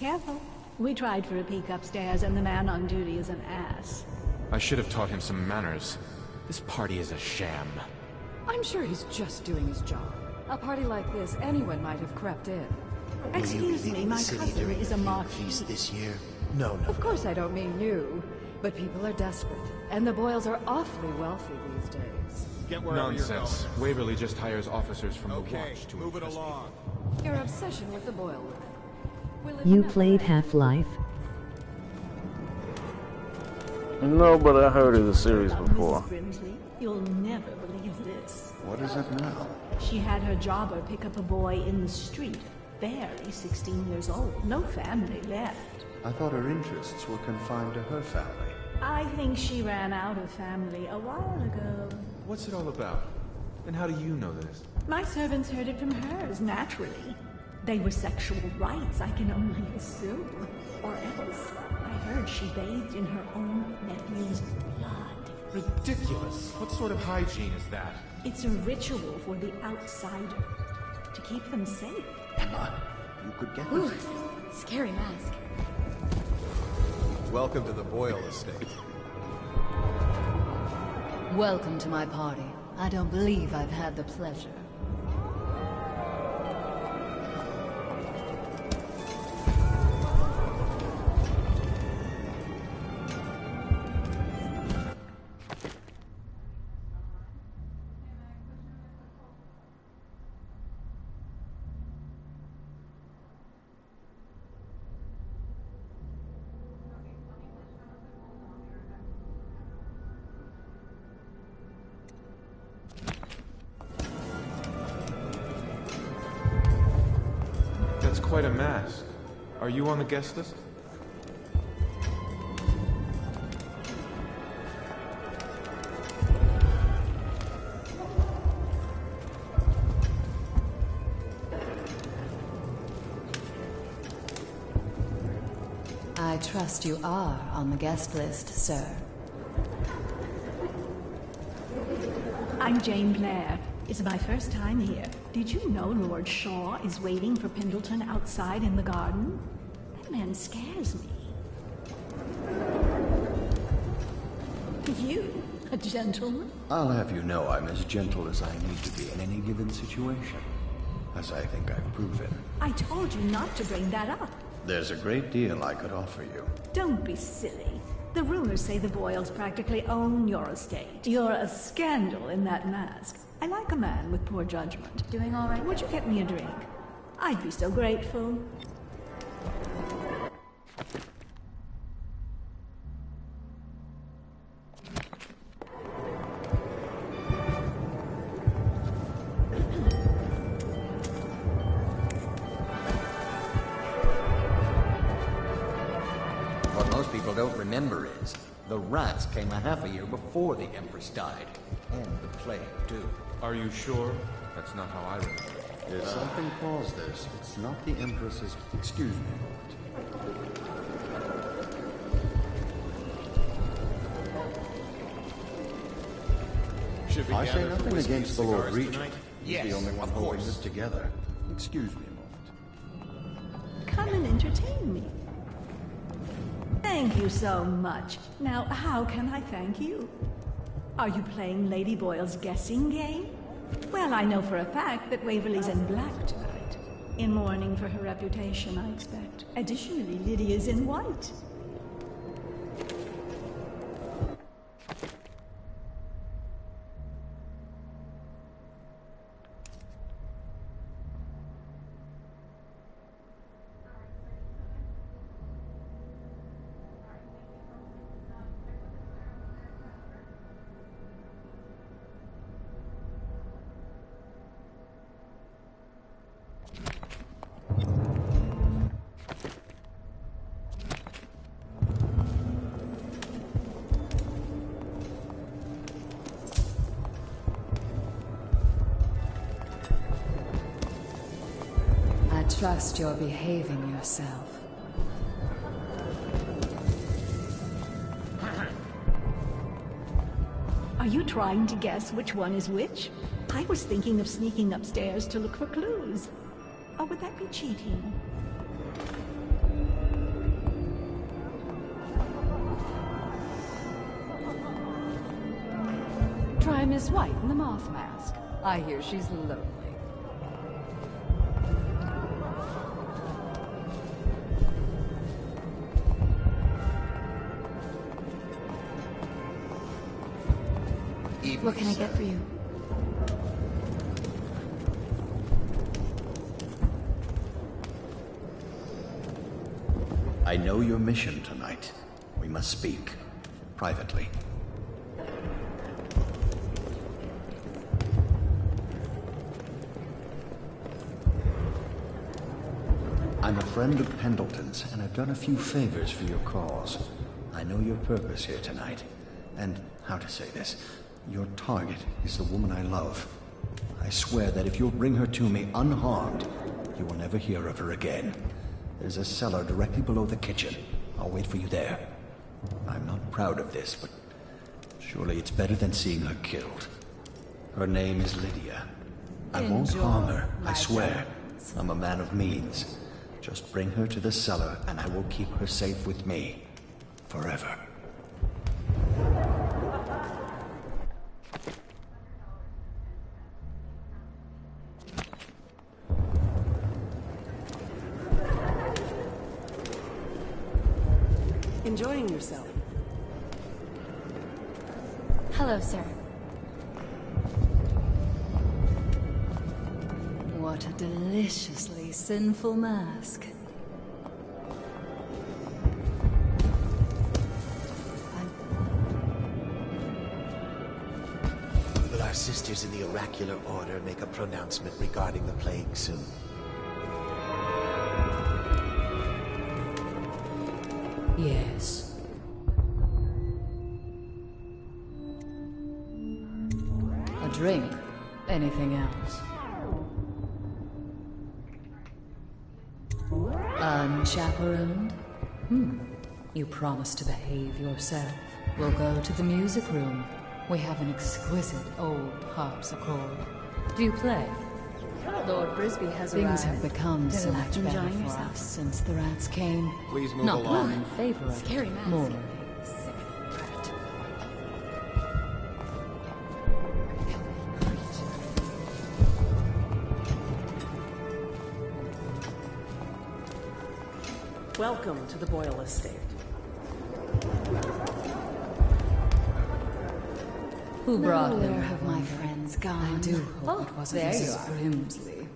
Speaker 19: Careful. We tried for a peek upstairs, and the man on duty is an ass.
Speaker 22: I should have taught him some manners. This party is a sham.
Speaker 20: I'm sure he's just doing his job. A party like this, anyone might have crept in.
Speaker 19: Excuse me, my cousin is a marquis.
Speaker 18: This year?
Speaker 21: No.
Speaker 20: Of course I don't mean you, but people are desperate, and the Boyles are awfully wealthy these days.
Speaker 8: Get wherever
Speaker 22: Nonsense.
Speaker 8: you're
Speaker 22: Waverly just hires officers from the
Speaker 8: Okay,
Speaker 22: Watch to
Speaker 8: move it
Speaker 22: impress
Speaker 8: along.
Speaker 20: Your obsession with the Boyle woman. We live
Speaker 4: You
Speaker 20: in a-
Speaker 4: played Half-Life?
Speaker 5: No, but I heard of the series before.
Speaker 19: Mrs. Brimsley, you'll never believe this.
Speaker 18: What is it now?
Speaker 19: She had her jobber pick up a boy in the street, barely 16 years old, no family left.
Speaker 18: I thought her interests were confined to her family.
Speaker 19: I think she ran out of family a while ago.
Speaker 22: What's it all about? And how do you know this?
Speaker 19: My servants heard it from hers, naturally. They were sexual rights, I can only assume. Or else, I heard she bathed in her own nephew's blood.
Speaker 22: Ridiculous. What sort of hygiene is that?
Speaker 19: It's a ritual for the outsider, to keep them safe.
Speaker 18: Emma, you could get
Speaker 12: Ooh,
Speaker 18: this.
Speaker 12: scary mask.
Speaker 8: Welcome to the Boyle estate.
Speaker 23: Welcome to my party. I don't believe I've had the pleasure.
Speaker 22: That's quite a mask. Are you on the guest list?
Speaker 23: I trust you are on the guest list, sir.
Speaker 19: I'm Jane Blair. It's my first time here. Did you know Lord Shaw is waiting for Pendleton outside in the garden? That man scares me. You, a gentleman?
Speaker 18: I'll have you know I'm as gentle as I need to be in any given situation. As I think I've proven.
Speaker 19: I told you not to bring that up.
Speaker 18: There's a great deal I could offer you.
Speaker 19: Don't be silly. The rumors say the Boyles practically own your estate. You're a scandal in that mask. I like a man with poor judgment.
Speaker 12: Doing all right?
Speaker 19: Would you get me a drink? I'd be so grateful.
Speaker 10: What most people don't remember is,
Speaker 21: The rats came a half a year before the Empress died. And the plague, too.
Speaker 22: Are you sure? That's not how I remember it.
Speaker 18: There's something caused this. It's not the Empress's... Excuse me.
Speaker 8: Should we
Speaker 18: I say
Speaker 8: gather for
Speaker 18: nothing
Speaker 8: whiskey
Speaker 18: against the
Speaker 8: and
Speaker 18: Lord
Speaker 8: cigars
Speaker 18: Regent.
Speaker 8: tonight?
Speaker 18: He's
Speaker 1: Yes,
Speaker 18: the only one
Speaker 1: of
Speaker 18: holding
Speaker 1: course.
Speaker 18: this together. Excuse me a moment.
Speaker 19: Come and entertain me. Thank you so much. Now, how can I thank you? Are you playing Lady Boyle's guessing game? Well, I know for a fact that Waverly's in black tonight. In mourning for her reputation, I expect. Additionally, Lydia's in white.
Speaker 23: I trust you're behaving yourself.
Speaker 19: Are you trying to guess which one is which? I was thinking of sneaking upstairs to look for clues. Or would that be cheating?
Speaker 20: Try Miss White in the moth mask. I hear she's lonely.
Speaker 12: What can I get for you?
Speaker 18: I know your mission tonight. We must speak. Privately. I'm a friend of Pendleton's, and I've done a few favors for your cause. I know your purpose here tonight. And, how to say this, your target is the woman I love. I swear that if you'll bring her to me unharmed, you will never hear of her again. There's a cellar directly below the kitchen. I'll wait for you there. I'm not proud of this, but surely it's better than seeing her killed. Her name is Lydia. I won't harm her, I swear. I'm a man of means. Just bring her to the cellar, and I will keep her safe with me. Forever.
Speaker 6: Enjoying yourself?
Speaker 12: Hello, sir.
Speaker 23: What a deliciously sinful mask.
Speaker 2: Will our sisters in the oracular order make a pronouncement regarding the plague soon?
Speaker 23: Yes. A drink? Anything else? Unchaperoned? You promised to behave yourself. We'll go to the music room. We have an exquisite old harpsichord. Do you play?
Speaker 12: Lord Brisby has
Speaker 23: Things
Speaker 12: arrived.
Speaker 23: have become so
Speaker 12: Good luck
Speaker 23: much better
Speaker 12: enjoying
Speaker 23: for
Speaker 12: yourself.
Speaker 23: us since the rats came.
Speaker 8: Please move
Speaker 23: Not
Speaker 8: along.
Speaker 23: in favor of
Speaker 12: Scary
Speaker 23: it.
Speaker 12: mask.
Speaker 23: More.
Speaker 6: Welcome to the Boyle estate.
Speaker 23: Who brought him?
Speaker 12: Where have my friends gone?
Speaker 23: I do hope it wasn't
Speaker 12: there you
Speaker 23: Mrs.
Speaker 12: are.
Speaker 23: Grimsley.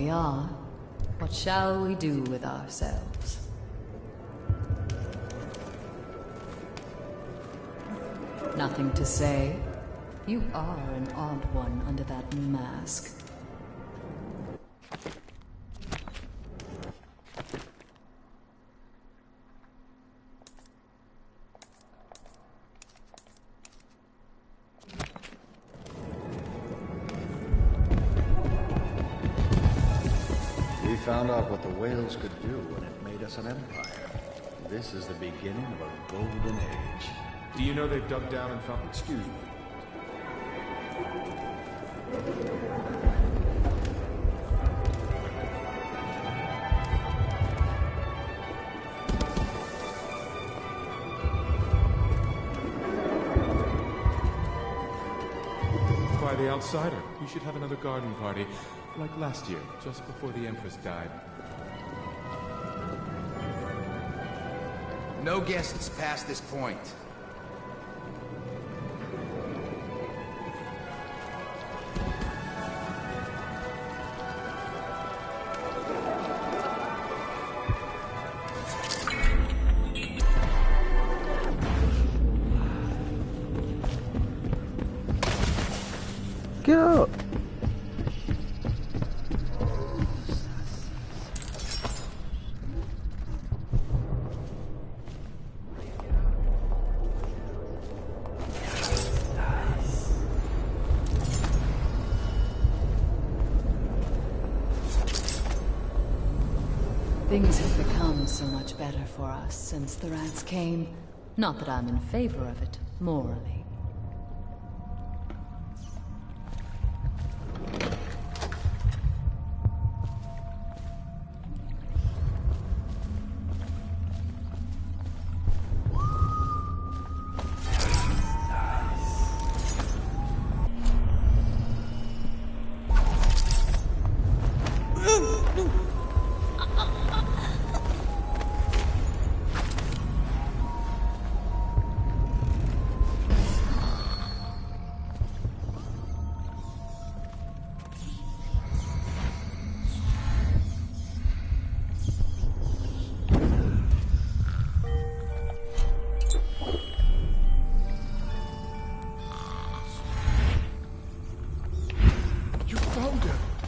Speaker 23: we are. What shall we do with ourselves? Nothing to say? You are an odd one under that mask.
Speaker 18: We found out what the whales could do when it made us an empire. This is the beginning of a golden age.
Speaker 22: Do you know they've dug down and found...
Speaker 18: Excuse me.
Speaker 22: By the outsider. You should have another garden party, like last year, just before the Empress died.
Speaker 1: No guests past this point.
Speaker 5: Get up!
Speaker 23: Things have become so much better for us since the rats came. Not that I'm in favor of it, morally.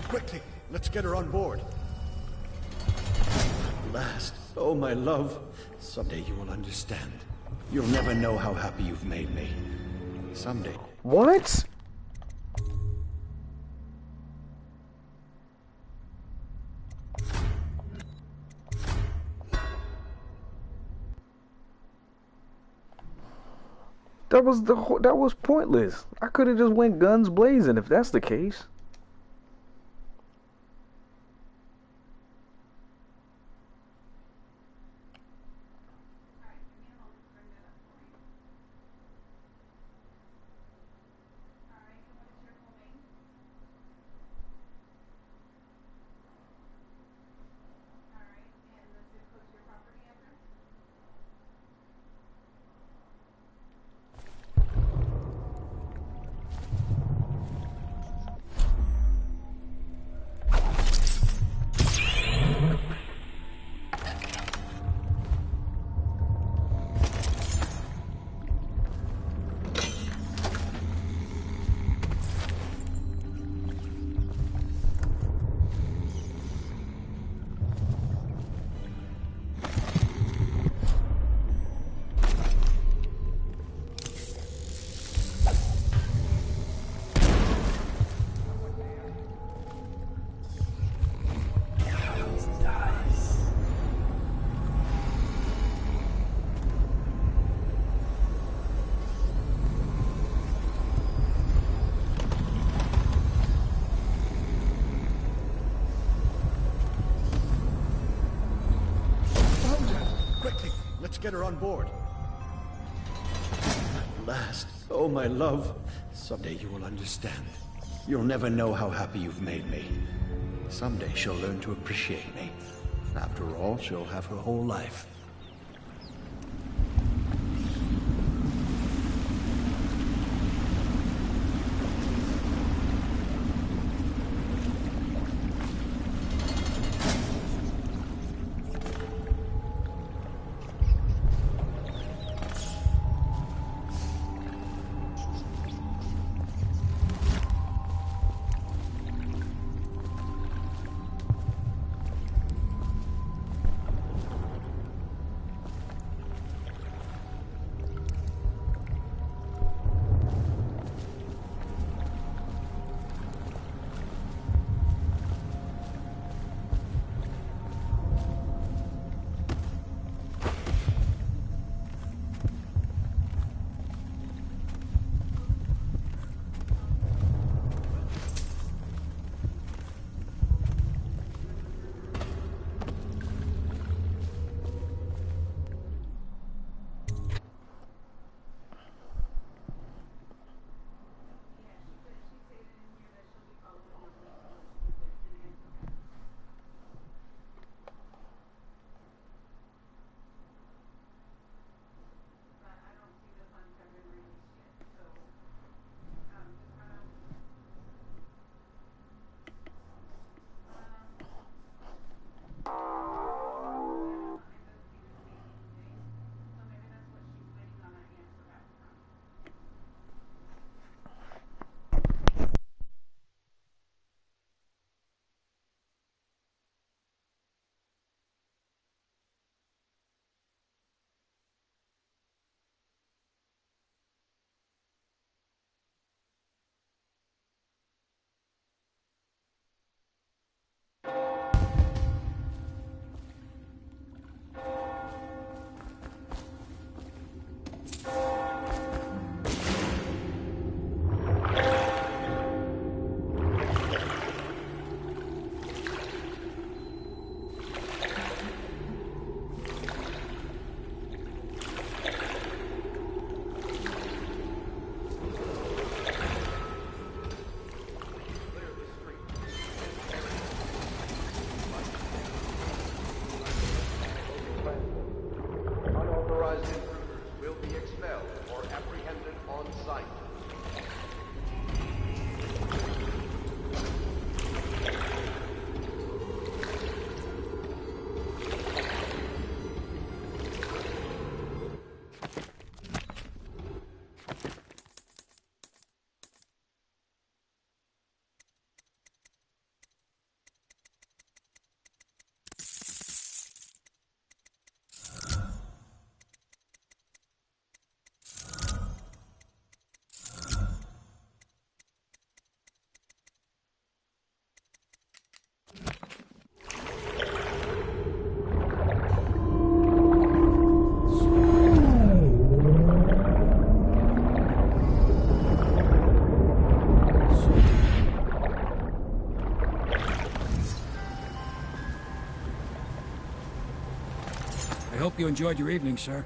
Speaker 18: Quickly, let's get her on board. At last, oh my love, someday you will understand. You'll never know how happy you've made me. Someday.
Speaker 5: What? That was pointless. I could have just went guns blazing if that's the case.
Speaker 18: Get her on board. At last, oh my love, someday you will understand. You'll never know how happy you've made me. Someday she'll learn to appreciate me. After all, she'll have her whole life.
Speaker 9: hope you enjoyed your evening, sir.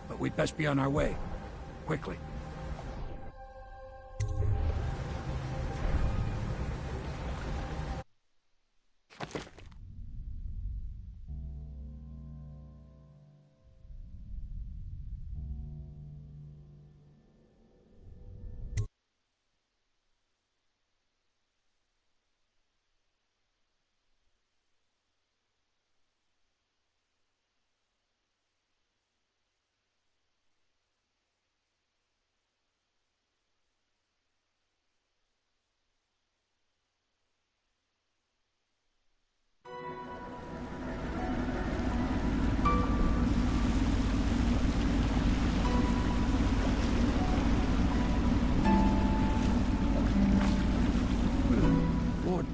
Speaker 9: But we'd best be on our way. Quickly.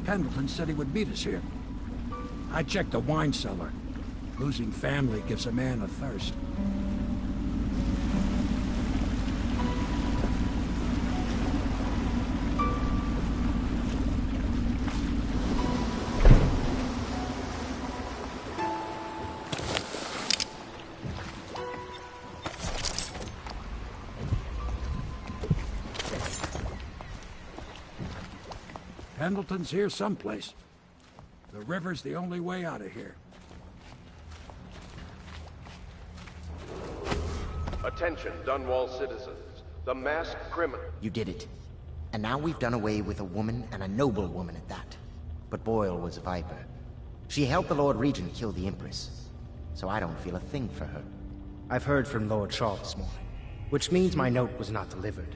Speaker 9: Pendleton said he would meet us here. I checked the wine cellar. Losing family gives a man a thirst. Pendleton's here someplace. The river's the only way out of here.
Speaker 7: Attention, Dunwall citizens. The masked criminal...
Speaker 11: You did it. And now we've done away with a woman, and a noble woman at that. But Boyle was a viper. She helped the Lord Regent kill the Empress. So I don't feel a thing for her.
Speaker 16: I've heard from Lord Shaw this morning, which means my note was not delivered.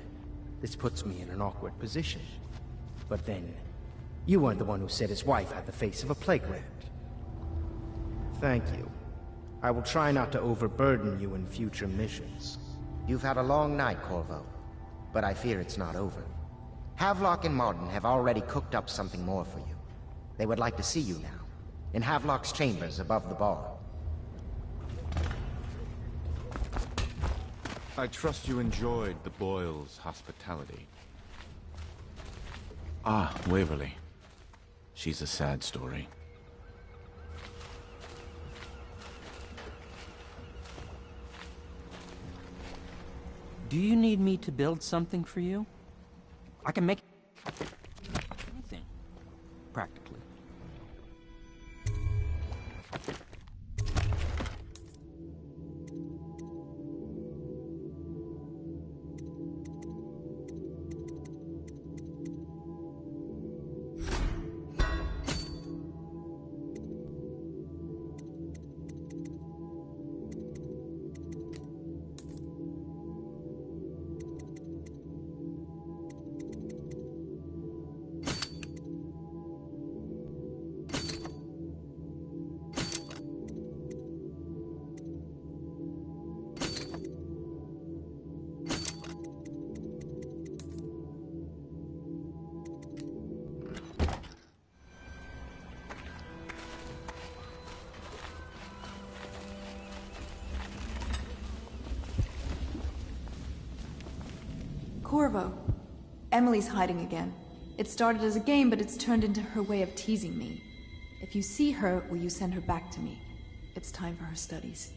Speaker 16: This puts me in an awkward position. But then, you weren't the one who said his wife had the face of a playground. Thank you. I will try not to overburden you in future missions.
Speaker 11: You've had a long night, Corvo. But I fear it's not over. Havelock and Martin have already cooked up something more for you. They would like to see you now, in Havelock's chambers above the bar.
Speaker 22: I trust you enjoyed the Boyles' hospitality. Ah, Waverly. She's a sad story.
Speaker 13: Do you need me to build something for you? I can make anything, practically.
Speaker 24: Corvo. Emily's hiding again. It started as a game, but it's turned into her way of teasing me. If you see her, will you send her back to me? It's time for her studies.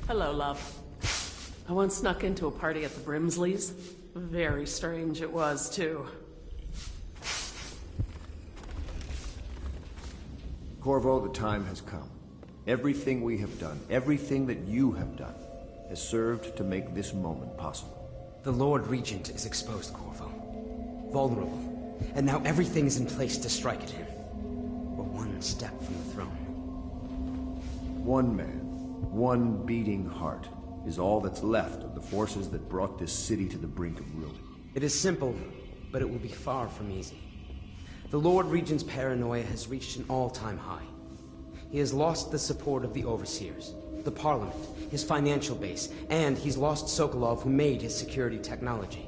Speaker 6: Hello, love. I once snuck into a party at the Brimsleys. Very strange it was, too.
Speaker 10: Corvo, the time has come. Everything we have done, everything that you have done, has served to make this moment possible.
Speaker 25: The Lord Regent is exposed, Corvo. Vulnerable. And now everything is in place to strike at him. We're one step from the throne.
Speaker 10: One man, one beating heart, is all that's left of the forces that brought this city to the brink of ruin.
Speaker 25: It is simple, but it will be far from easy. The Lord Regent's paranoia has reached an all-time high. He has lost the support of the Overseers, the Parliament, his financial base, and he's lost Sokolov, who made his security technology.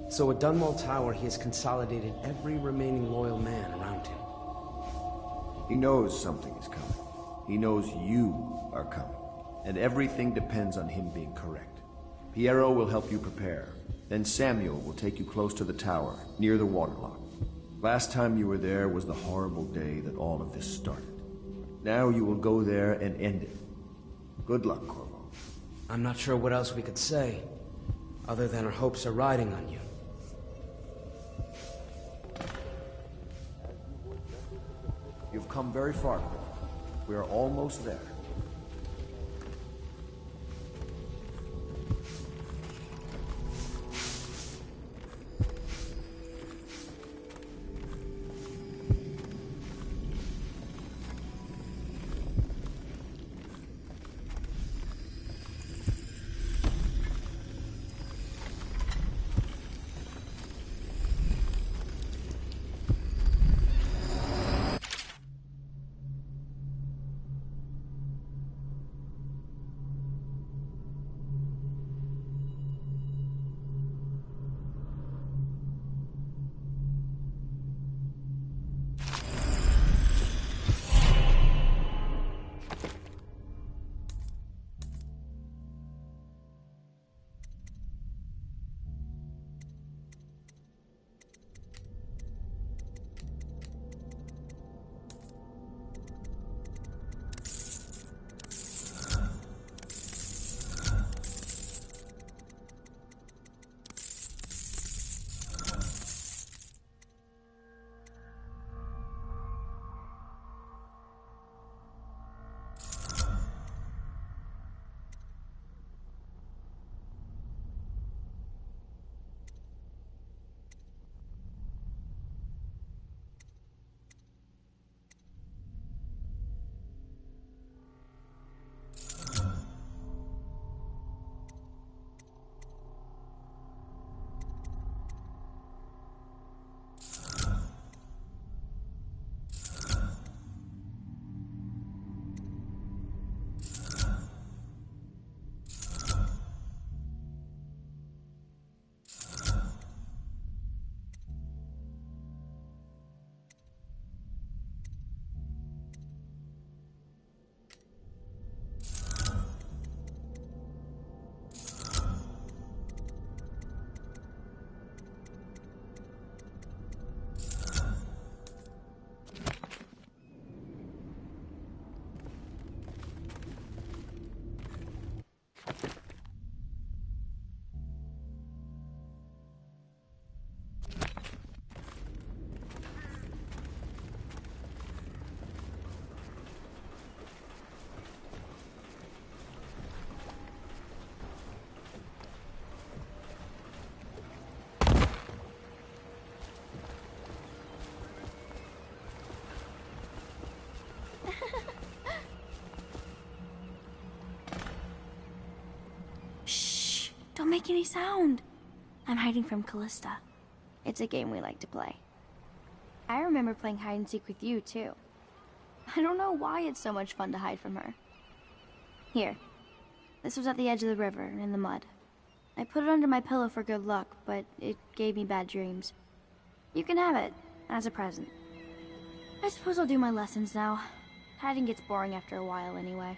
Speaker 25: So at Dunwall Tower, he has consolidated every remaining loyal man around him.
Speaker 10: He knows something is coming. He knows you are coming. and everything depends on him being correct. Piero will help you prepare. Then Samuel will take you close to the tower, near the waterlock. Last time you were there was the horrible day that all of this started. Now you will go there and end it. Good luck, Corvo.
Speaker 25: I'm not sure what else we could say, other than our hopes are riding on you.
Speaker 10: You've come very far, Corvo. We are almost there.
Speaker 3: Don't make any sound. I'm hiding from Callista. It's a game we like to play. I remember playing hide and seek with you, too. I don't know why it's so much fun to hide from her. Here. This was at the edge of the river, in the mud. I put it under my pillow for good luck, but it gave me bad dreams. You can have it, as a present. I suppose I'll do my lessons now. Hiding gets boring after a while, anyway.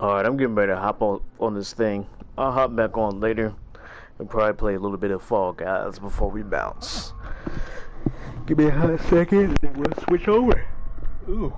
Speaker 5: Alright, I'm getting ready to hop on this thing. I'll hop back on later and probably play a little bit of Fall Guys before we bounce. Give me a hot second and we'll switch over. Ooh.